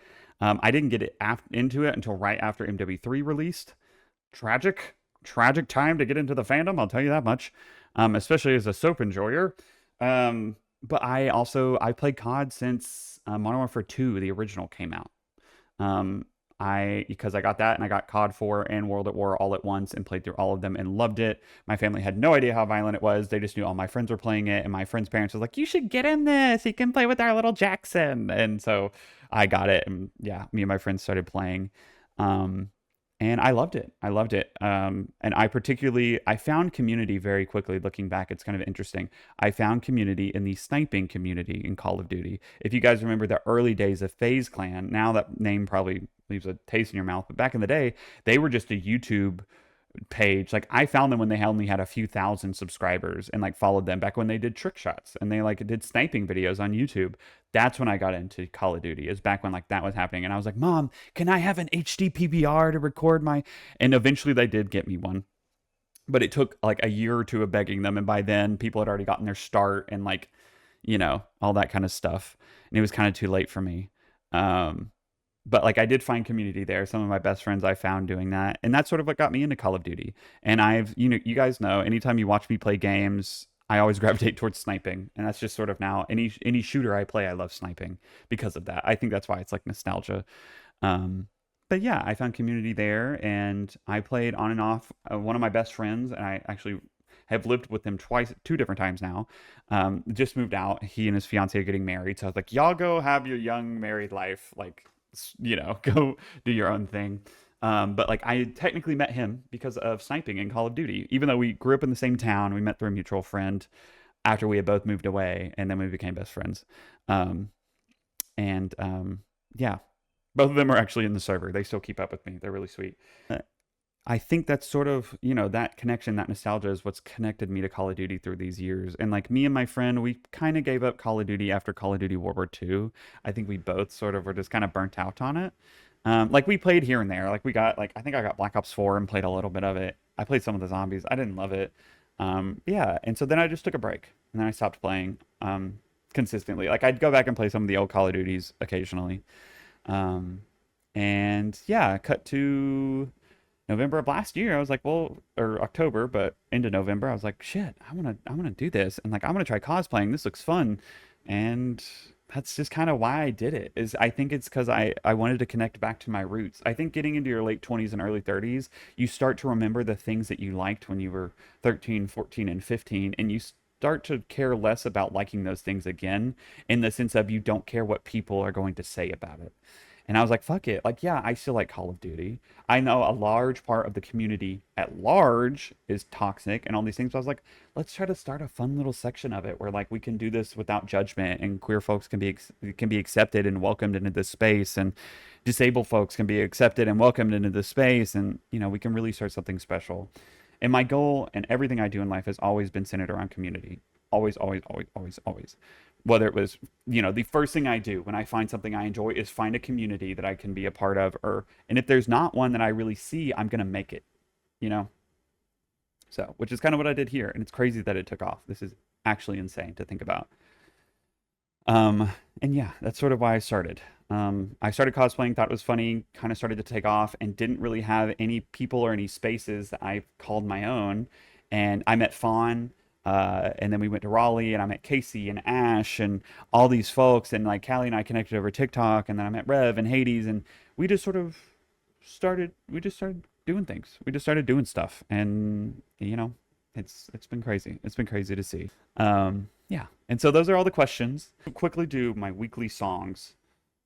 I didn't get into it until right after MW3 released. Tragic, tragic time to get into the fandom. I'll tell you that much. Especially as a Soap enjoyer. But I played COD since Modern Warfare 2, the original, came out. Um, because I got that and I got COD 4 and World at War all at once and played through all of them and loved it. My family had no idea how violent it was. They just knew all my friends were playing it, and my friends' parents was like, "You should get in this. You can play with our little Jackson." And so I got it, and yeah, me and my friends started playing. Um, and I loved it. I loved it. And I found community very quickly. Looking back, it's kind of interesting. I found community in the sniping community in Call of Duty. If you guys remember the early days of FaZe Clan, now that name probably leaves a taste in your mouth, but back in the day, they were just a YouTube page. Like, I found them when they only had a few thousand subscribers and like followed them back when they did trick shots and they like did sniping videos on YouTube. That's when I got into Call of Duty. Is back when like that was happening, and I was like, "Mom, can I have an HD PVR to record my?" And eventually they did get me one, but it took like a year or two of begging them, and by then people had already gotten their start and like, all that kind of stuff, and it was kind of too late for me. Um, but like I did find community there. Some of my best friends I found doing that, and that's sort of what got me into Call of Duty. And you guys know, anytime you watch me play games, I always gravitate towards sniping, and that's just sort of now any shooter I play, I love sniping because of that. I think that's why it's like nostalgia. Um, but yeah, I found community there, and I played on and off. One of my best friends, and I actually have lived with him twice, two different times now. Just moved out. He and his fiance are getting married, so I was like, "Y'all go have your young married life, like, go do your own thing." But like I technically met him because of sniping in Call of Duty, even though we grew up in the same town. We met through a mutual friend after we had both moved away, and then we became best friends. Um, and yeah, both of them are actually in the server. They still keep up with me. They're really sweet. I think that's sort of, that connection, that nostalgia is what's connected me to Call of Duty through these years. And like me and my friend, we kind of gave up Call of Duty after Call of Duty World War II. I think we both sort of were just kind of burnt out on it. Like we played here and there. Like I think I got Black Ops 4 and played a little bit of it. I played some of the zombies. I didn't love it. Yeah. And so then I just took a break, and then I stopped playing consistently. Like I'd go back and play some of the old Call of Duties occasionally. Um, and yeah, cut to November of last year. I was like, well, or October, but into November, I was like, shit, I wanna do this, and like I want to try cosplaying. This looks fun, and that's just kind of why I did it. Is I think it's because I wanted to connect back to my roots. I think getting into your late 20s and early 30s, you start to remember the things that you liked when you were 13, 14, and 15, and you start to care less about liking those things again, in the sense of you don't care what people are going to say about it. And I was like, fuck it. Like, yeah, I still like Call of Duty. I know a large part of the community at large is toxic and all these things. So I was like, let's try to start a fun little section of it where like we can do this without judgment, and queer folks can be accepted and welcomed into this space, and disabled folks can be accepted and welcomed into this space, and we can really start something special. And my goal and everything I do in life has always been centered around community. Always, always, always, always, always. Whether it was, the first thing I do when I find something I enjoy is find a community that I can be a part of, and if there's not one that I really see, I'm gonna make it, you know. So, which is kind of what I did here, and it's crazy that it took off. This is actually insane to think about. Um, and yeah, that's sort of why I started. I started cosplaying, thought it was funny, kind of started to take off, and didn't really have any people or any spaces that I called my own. And I met Fawn, and then we went to Raleigh, and I met Casey and Ash and all these folks, and like Callie and I connected over TikTok, and then I met Rev and Hades, and we just started doing things. We just started doing stuff, and it's been crazy. It's been crazy to see. Yeah. And so those are all the questions. I'll quickly do my weekly songs.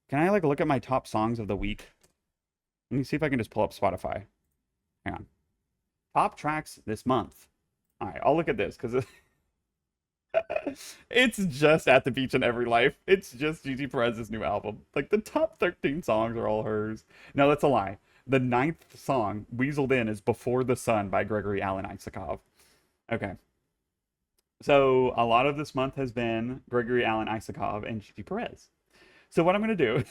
Can I like look at my top songs of the week? Let me see if I can just pull up Spotify. Hang on. Top tracks this month. All right, I'll look at this because It's just At the Beach in Every Life. It's just Gigi Perez's new album. Like the top 13 songs are all hers. No, that's a lie. The ninth song, Weaseled In, is Before the Sun by Gregory Alan Isakov. Okay. So a lot of this month has been Gregory Alan Isakov and Gigi Perez. So what I'm going to do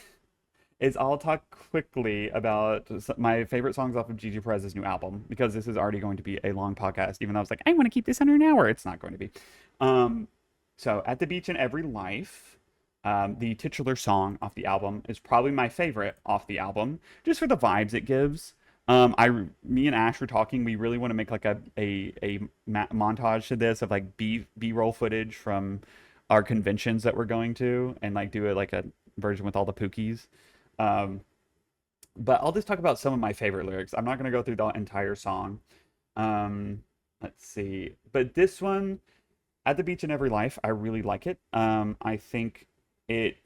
is I'll talk quickly about my favorite songs off of Gigi Perez's new album because this is already going to be a long podcast. Even though I was like, I want to keep this under an hour, it's not going to be. Um, so, At the Beach in Every Life, the titular song off the album is probably my favorite off the album, just for the vibes it gives. Me and Ash were talking. We really want to make like a montage to this of like B-roll footage from our conventions that we're going to, and like do it like a version with all the Pookies. Um, but I'll just talk about some of my favorite lyrics. I'm not going to go through the entire song. Let's see. But this one, At the Beach in Every Life, I really like it. I think it,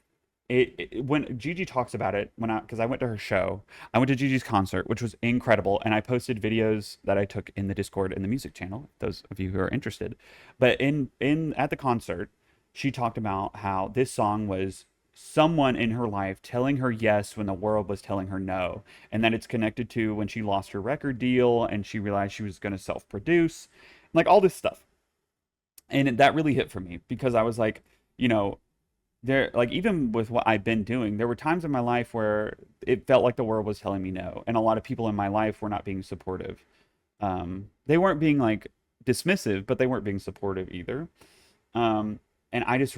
when Gigi talks about it, because I went to her show, I went to Gigi's concert, which was incredible, and I posted videos that I took in the Discord and the music channel, those of you who are interested. But in at the concert, she talked about how this song was someone in her life telling her yes when the world was telling her no, and that it's connected to when she lost her record deal and she realized she was going to self-produce, like all this stuff. And that really hit for me because I was like, you know, there, like, even with what I've been doing, there were times in my life where it felt like the world was telling me no, and a lot of people in my life were not being supportive. They weren't being like dismissive, but they weren't being supportive either. Um, and I just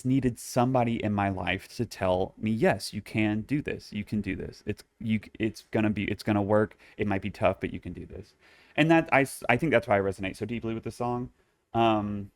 needed somebody in my life to tell me, yes, you can do this. You can do this. It's gonna work. It might be tough, but you can do this. And I think that's why I resonate so deeply with the song. Um,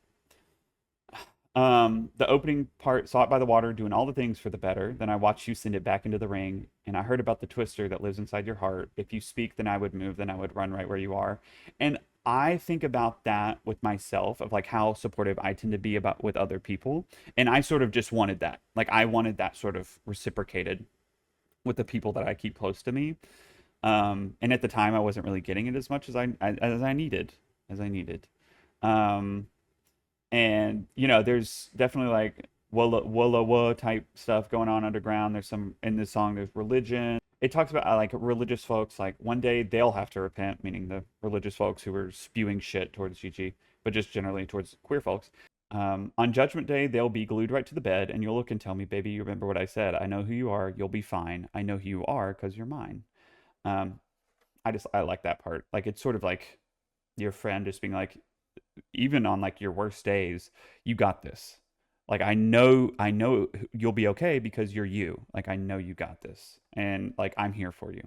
the opening part, saw it by the water, doing all the things for the better. Then I watched you send it back into the ring, and I heard about the twister that lives inside your heart. If you speak, then I would move, then I would run right where you are. And I think about that with myself of like how supportive I tend to be about with other people. And I sort of just wanted that. Like I wanted that sort of reciprocated with the people that I keep close to me. And at the time I wasn't really getting it as much as I needed, as I needed. Um, and there's definitely like walla wah type stuff going on underground. There's some in this song. There's religion. It talks about like religious folks. Like one day they'll have to repent, meaning the religious folks who were spewing shit towards Gigi, but just generally towards queer folks. On Judgment Day, they'll be glued right to the bed, and you'll look and tell me, baby, you remember what I said. I know who you are. You'll be fine. I know who you are because you're mine. Um, I like that part. Like it's sort of like your friend just being like, even on like your worst days, you got this. Like I know you'll be okay because you're you. Like I know you got this. And like I'm here for you.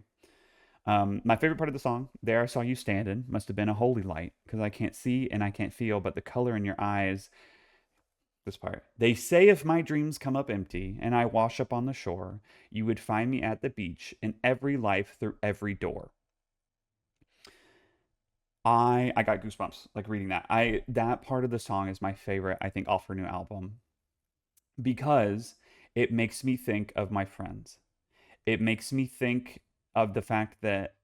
My favorite part of the song, there I saw you standing, must have been a holy light, because I can't see and I can't feel, but the color in your eyes, this part. They say if my dreams come up empty and I wash up on the shore, you would find me at the beach in every life through every door. I got goosebumps like reading that. I That part of the song is my favorite, I think, off her new album because it makes me think of my friends. It makes me think of the fact that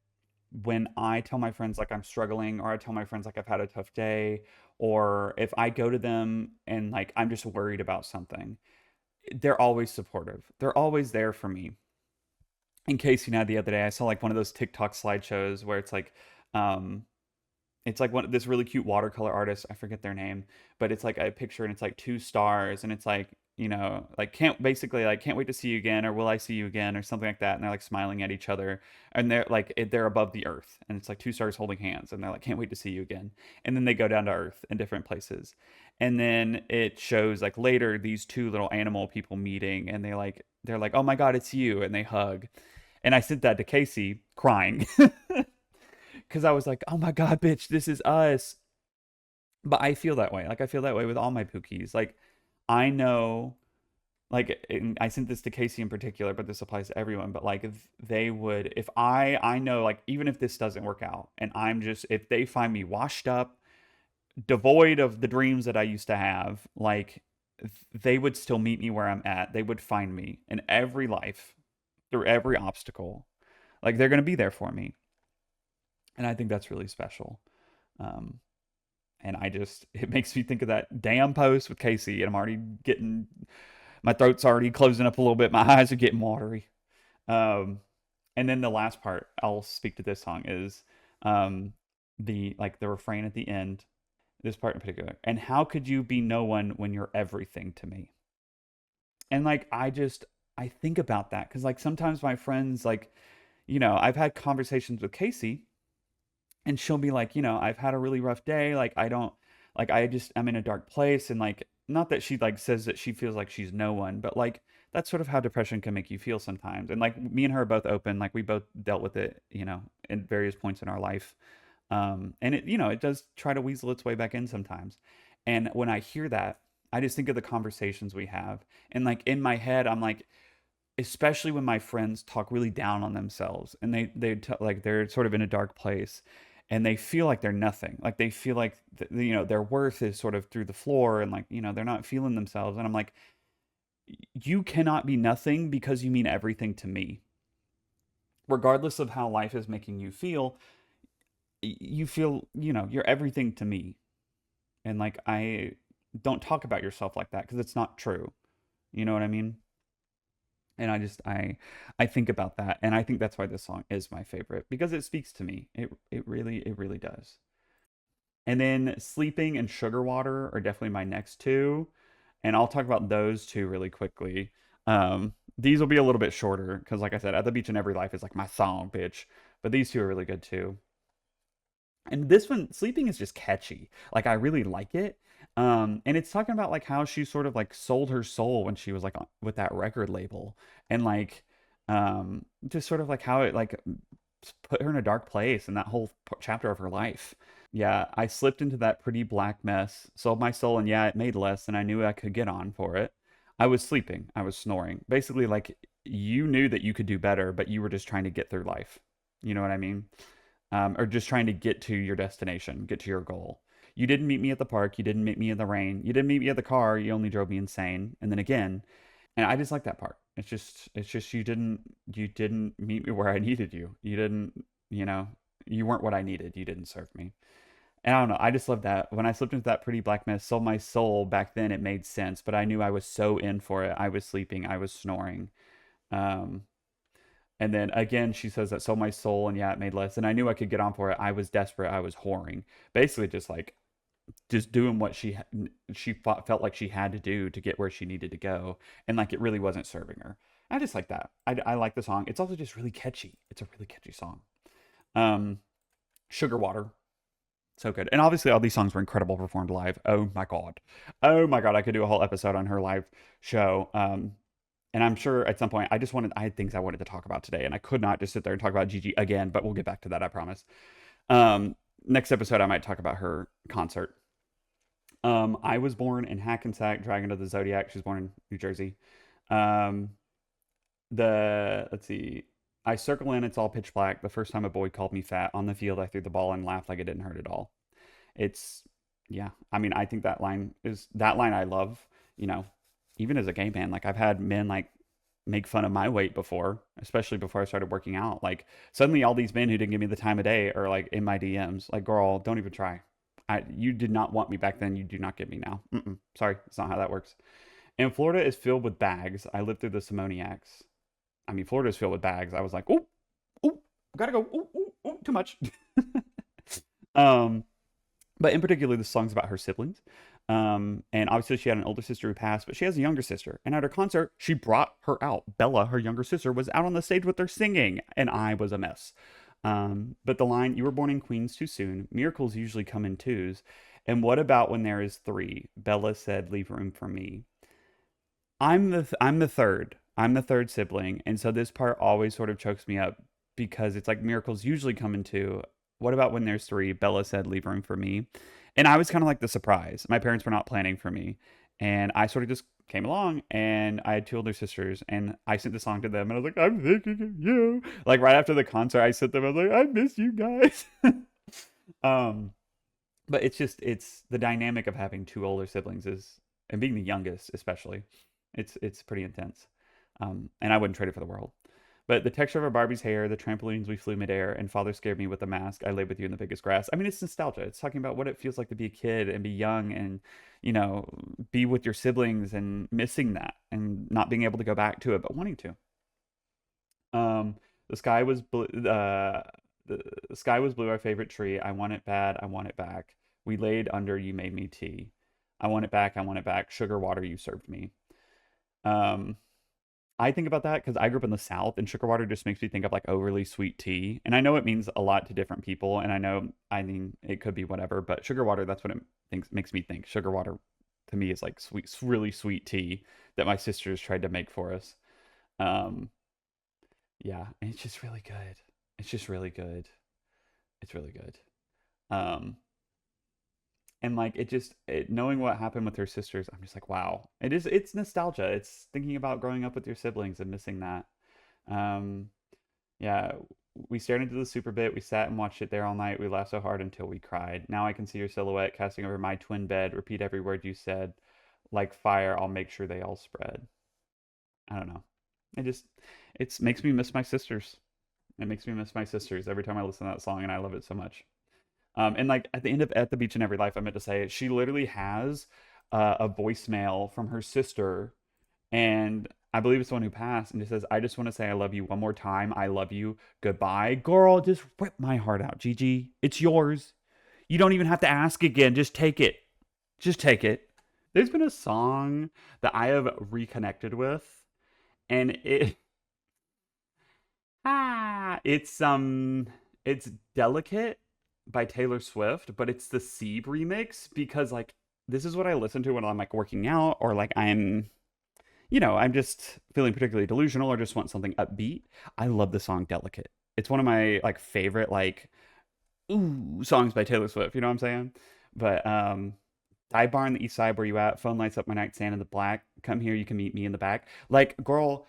when I tell my friends like I'm struggling, or I tell my friends like I've had a tough day, or if I go to them and like I'm just worried about something, they're always supportive. They're always there for me. In case you know, the other day I saw like one of those TikTok slideshows where um it's like one this really cute watercolor artist, I forget their name, but it's like a picture and it's like two stars and it's like, like can't basically like can't wait to see you again, or will I see you again, or something like that, and they're like smiling at each other, and they're like they're above the earth, and it's like two stars holding hands, and they're like can't wait to see you again, and then they go down to earth in different places, and then it shows like later these two little animal people meeting, and they're like oh my god it's you, and they hug, and I sent that to Casey crying because I was like, oh my god, bitch, this is us. But I feel that way. Like I feel that way with all my Pookies. Like I know, like I sent this to Casey in particular, but this applies to everyone. But like if they would, if I know, like even if this doesn't work out, and if they find me washed up, devoid of the dreams that I used to have, like they would still meet me where I'm at. They would find me in every life, through every obstacle. Like they're gonna be there for me, and I think that's really special. Um, And it makes me think of that damn post with Casey, and I'm already getting, my throat's already closing up a little bit. My eyes are getting watery. Um, and then the last part I'll speak to this song is the refrain at the end, this part in particular. And how could you be no one when you're everything to me? And like I think about that because like sometimes my friends like, I've had conversations with Casey and she'll be like, I've had a really rough day. Like I don't like I'm in a dark place, and like not that she like says that she feels like she's no one, but like that's sort of how depression can make you feel sometimes. And like me and her are both open, like we both dealt with it, in various points in our life. And it does try to weasel its way back in sometimes. And when I hear that, I just think of the conversations we have. And like in my head, I'm like, especially when my friends talk really down on themselves and like they're sort of in a dark place and they feel like they're nothing. Like they feel like their worth is sort of through the floor, and like, they're not feeling themselves. And I'm like, you cannot be nothing because you mean everything to me. Regardless of how life is making you feel, you feel, you're everything to me. And like, I don't talk about yourself like that because it's not true. You know what I mean? And I think about that, and I think that's why this song is my favorite, because it speaks to me. It really does. And then Sleeping and Sugar Water are definitely my next two, and I'll talk about those two really quickly. These will be a little bit shorter because, like I said, At the Beach in Every Life is like my song, bitch. But these two are really good too. And this one, Sleeping, is just catchy. Like I really like it. And it's talking about like how she sort of like sold her soul when she was like with that record label, and like just sort of like how it like put her in a dark place in that whole chapter of her life. Yeah, I slipped into that pretty black mess, sold my soul, and yeah, it made less than I knew I could get on for it. I was sleeping, I was snoring. Basically, like you knew that you could do better, but you were just trying to get through life. You know what I mean? Or just trying to get to your destination, get to your goal. You didn't meet me at the park. You didn't meet me in the rain. You didn't meet me at the car. You only drove me insane. And then again, and I just like that part. It's just you didn't meet me where I needed you. You didn't, you know, you weren't what I needed. You didn't serve me. And I don't know. I just love that. When I slipped into that pretty black mist, sold my soul back then, it made sense. But I knew I was so in for it. I was sleeping. I was snoring. Um, and then again, she says that sold my soul, and yeah, it made less. And I knew I could get on for it. I was desperate. I was whoring. Basically, just doing what felt like she had to do to get where she needed to go, and like it really wasn't serving her. I just like that. I like the song. It's also just really catchy. It's a really catchy song. Um, Sugar Water, so good. And obviously, all these songs were incredible performed live. Oh my god, I could do a whole episode on her live show. And I'm sure at some point I had things I wanted to talk about today, and I could not just sit there and talk about Gigi again, but we'll get back to that, I promise. Next episode I might talk about her concert. I was born in Hackensack, Dragon of the Zodiac. She was born in New Jersey. Um, let's see. I circle in, it's all pitch black. The first time a boy called me fat on the field, I threw the ball and laughed like it didn't hurt at all. It's, yeah. I mean, I think that line I love, you know, even as a gay man. Like I've had men like make fun of my weight before, especially before I started working out. Like suddenly all these men who didn't give me the time of day are like in my DMs. Like, girl, don't even try. You did not want me back then. You do not get me now. Sorry, it's not how that works. And Florida is filled with bags. I lived through the Simoniacs. I mean, Florida is filled with bags. I was like, oh, oh, gotta go. Oh, oh, oh, too much. um, but in particular, the song's about her siblings. And obviously she had an older sister who passed, but she has a younger sister. And at her concert, she brought her out. Bella, her younger sister, was out on the stage with her singing, and I was a mess. But the line, "You were born in Queens too soon. Miracles usually come in twos. And what about when there is three?" Bella said, "Leave room for me." I'm the third. I'm the third sibling, and so this part always sort of chokes me up because it's like miracles usually come in two. What about when there's three? Bella said, "Leave room for me." And I was kind of like the surprise. My parents were not planning for me, and I sort of just came along, and I had two older sisters, and I sent the song to them, and I was like, "I'm thinking of you." Like right after the concert, I sent them. I was like, "I miss you guys." um, but it's the dynamic of having two older siblings is, and being the youngest especially, it's pretty intense. And I wouldn't trade it for the world. But the texture of our Barbie's hair, the trampolines we flew midair, and father scared me with a mask. I laid with you in the biggest grass. I mean, it's nostalgia. It's talking about what it feels like to be a kid and be young and, you know, be with your siblings and missing that and not being able to go back to it, but wanting to. The sky was blue. The sky was blue. Our favorite tree. I want it bad. I want it back. We laid under. You made me tea. I want it back. I want it back. Sugar water you served me. Um, I think about that because I grew up in the South, and sugar water just makes me think of like overly sweet tea. And I know it means a lot to different people, and I know, I mean, it could be whatever, but sugar water, that's what it thinks makes me think. Sugar water to me is like sweet, really sweet tea that my sisters tried to make for us. Um, yeah, and it's just really good. It's just really good. It's really good. Um, and like knowing what happened with her sisters, I'm just like, wow. It's nostalgia. It's thinking about growing up with your siblings and missing that. Um, yeah, we stared into the super bit. We sat and watched it there all night. We laughed so hard until we cried. Now I can see your silhouette casting over my twin bed. Repeat every word you said. Like fire, I'll make sure they all spread. I don't know. It just it makes me miss my sisters. It makes me miss my sisters every time I listen to that song, and I love it so much. And like at the end of At the Beach in Every Life, I meant to say, she literally has a voicemail from her sister, and I believe it's the one who passed, and it says, I just want to say I love you one more time. I love you. Goodbye. Girl, just rip my heart out, Gigi. It's yours. You don't even have to ask again. Just take it. Just take it. There's been a song that I have reconnected with, and it's Delicate by Taylor Swift, but it's the Seeb remix because like this is what I listen to when I'm like working out or like I'm just feeling particularly delusional or just want something upbeat. I love the song Delicate. It's one of my like favorite like ooh songs by Taylor Swift, you know what I'm saying? But Dive Bar on the east side, where you at? Phone lights up my nightstand in the black. Come here, you can meet me in the back. Like, girl,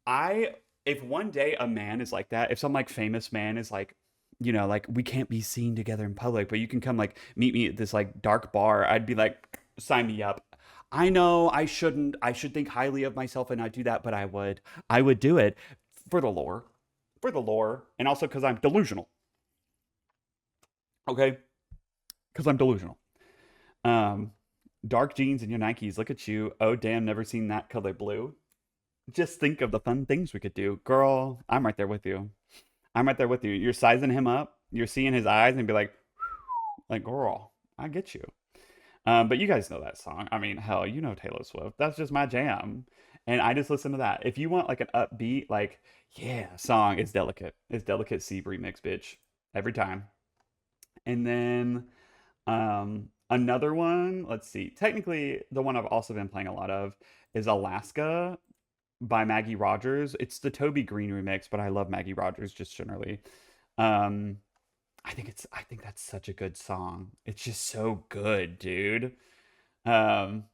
I if one day a man is like that, if some like famous man is like, like we can't be seen together in public, but you can come like meet me at this like dark bar, I'd be like, sign me up. I know I shouldn't. I should think highly of myself and not do that, but I would. I would do it for the lore, and also because I'm delusional. Okay, because I'm delusional. Um, Dark jeans and your Nikes. Look at you. Oh damn, never seen that color blue. Just think of the fun things we could do. Girl, I'm right there with you. I'm right there with you. You're sizing him up. You're seeing his eyes and be like, girl, I get you. But you guys know that song. I mean, hell, you know Taylor Swift. That's just my jam. And I just listen to that. If you want like an upbeat, like, yeah, song, it's Delicate. It's Delicate Seeb remix, bitch. Every time. And then another one, let's see. Technically, the one I've also been playing a lot of is Alaska by Maggie Rogers. It's the Toby Green remix, but I love Maggie Rogers just generally. Um, I think that's such a good song. It's just so good, dude. Um,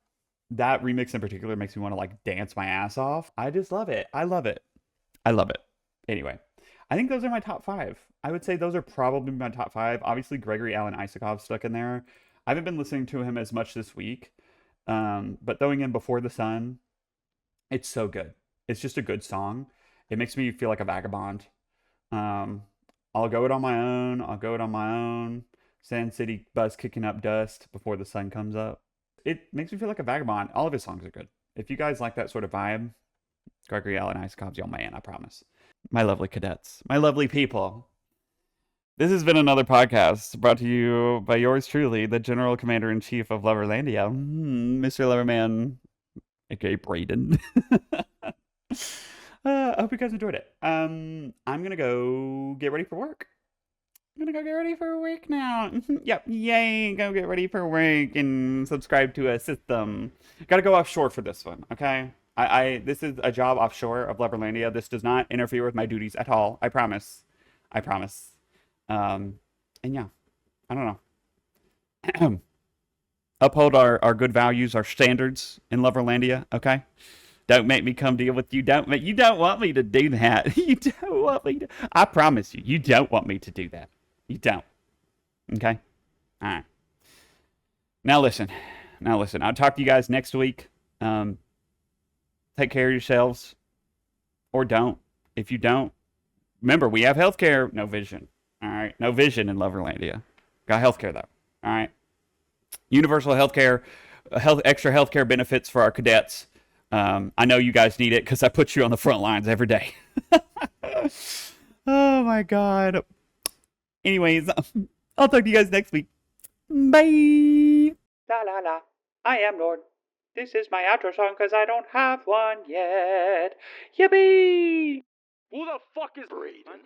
that remix in particular makes me want to like dance my ass off. I just love it. I love it. I love it. Anyway, I think those are my top five. I would say those are probably my top five. Obviously, Gregory Alan Isakov stuck in there. I haven't been listening to him as much this week. But throwing in Before the Sun, it's so good. It's just a good song. It makes me feel like a vagabond. Um, I'll go it on my own. I'll go it on my own. Sand City buzz kicking up dust before the sun comes up. It makes me feel like a vagabond. All of his songs are good. If you guys like that sort of vibe, Gregory Allen Isakov's your man, I promise. My lovely cadets. My lovely people. This has been another podcast brought to you by yours truly, the General Commander-in-Chief of Loverlandia, Mr. Loverman, aka Braden. I hope you guys enjoyed it. I'm gonna go get ready for work. I'm gonna go get ready for work now. Yep, yay, go get ready for work and subscribe to a system. Gotta go offshore for this one, okay? This is a job offshore of Loverlandia. This does not interfere with my duties at all. I promise. I promise. And yeah, I don't know. Uphold our good values, our standards in Loverlandia, okay? Don't make me come deal with you. You don't want me to do that. You don't want me to. I promise you, you don't want me to do that. You don't. Okay? All right. Now listen. I'll talk to you guys next week. Take care of yourselves. Or don't. If you don't, remember, we have healthcare, no vision. All right, no vision in Loverlandia. Got healthcare though. All right, universal healthcare, extra healthcare benefits for our cadets. I know you guys need it because I put you on the front lines every day. Oh my god. Anyways, I'll talk to you guys next week. Bye. La la la. I am Lord. This is my outro song because I don't have one yet. Yippee! Who the fuck is Braden?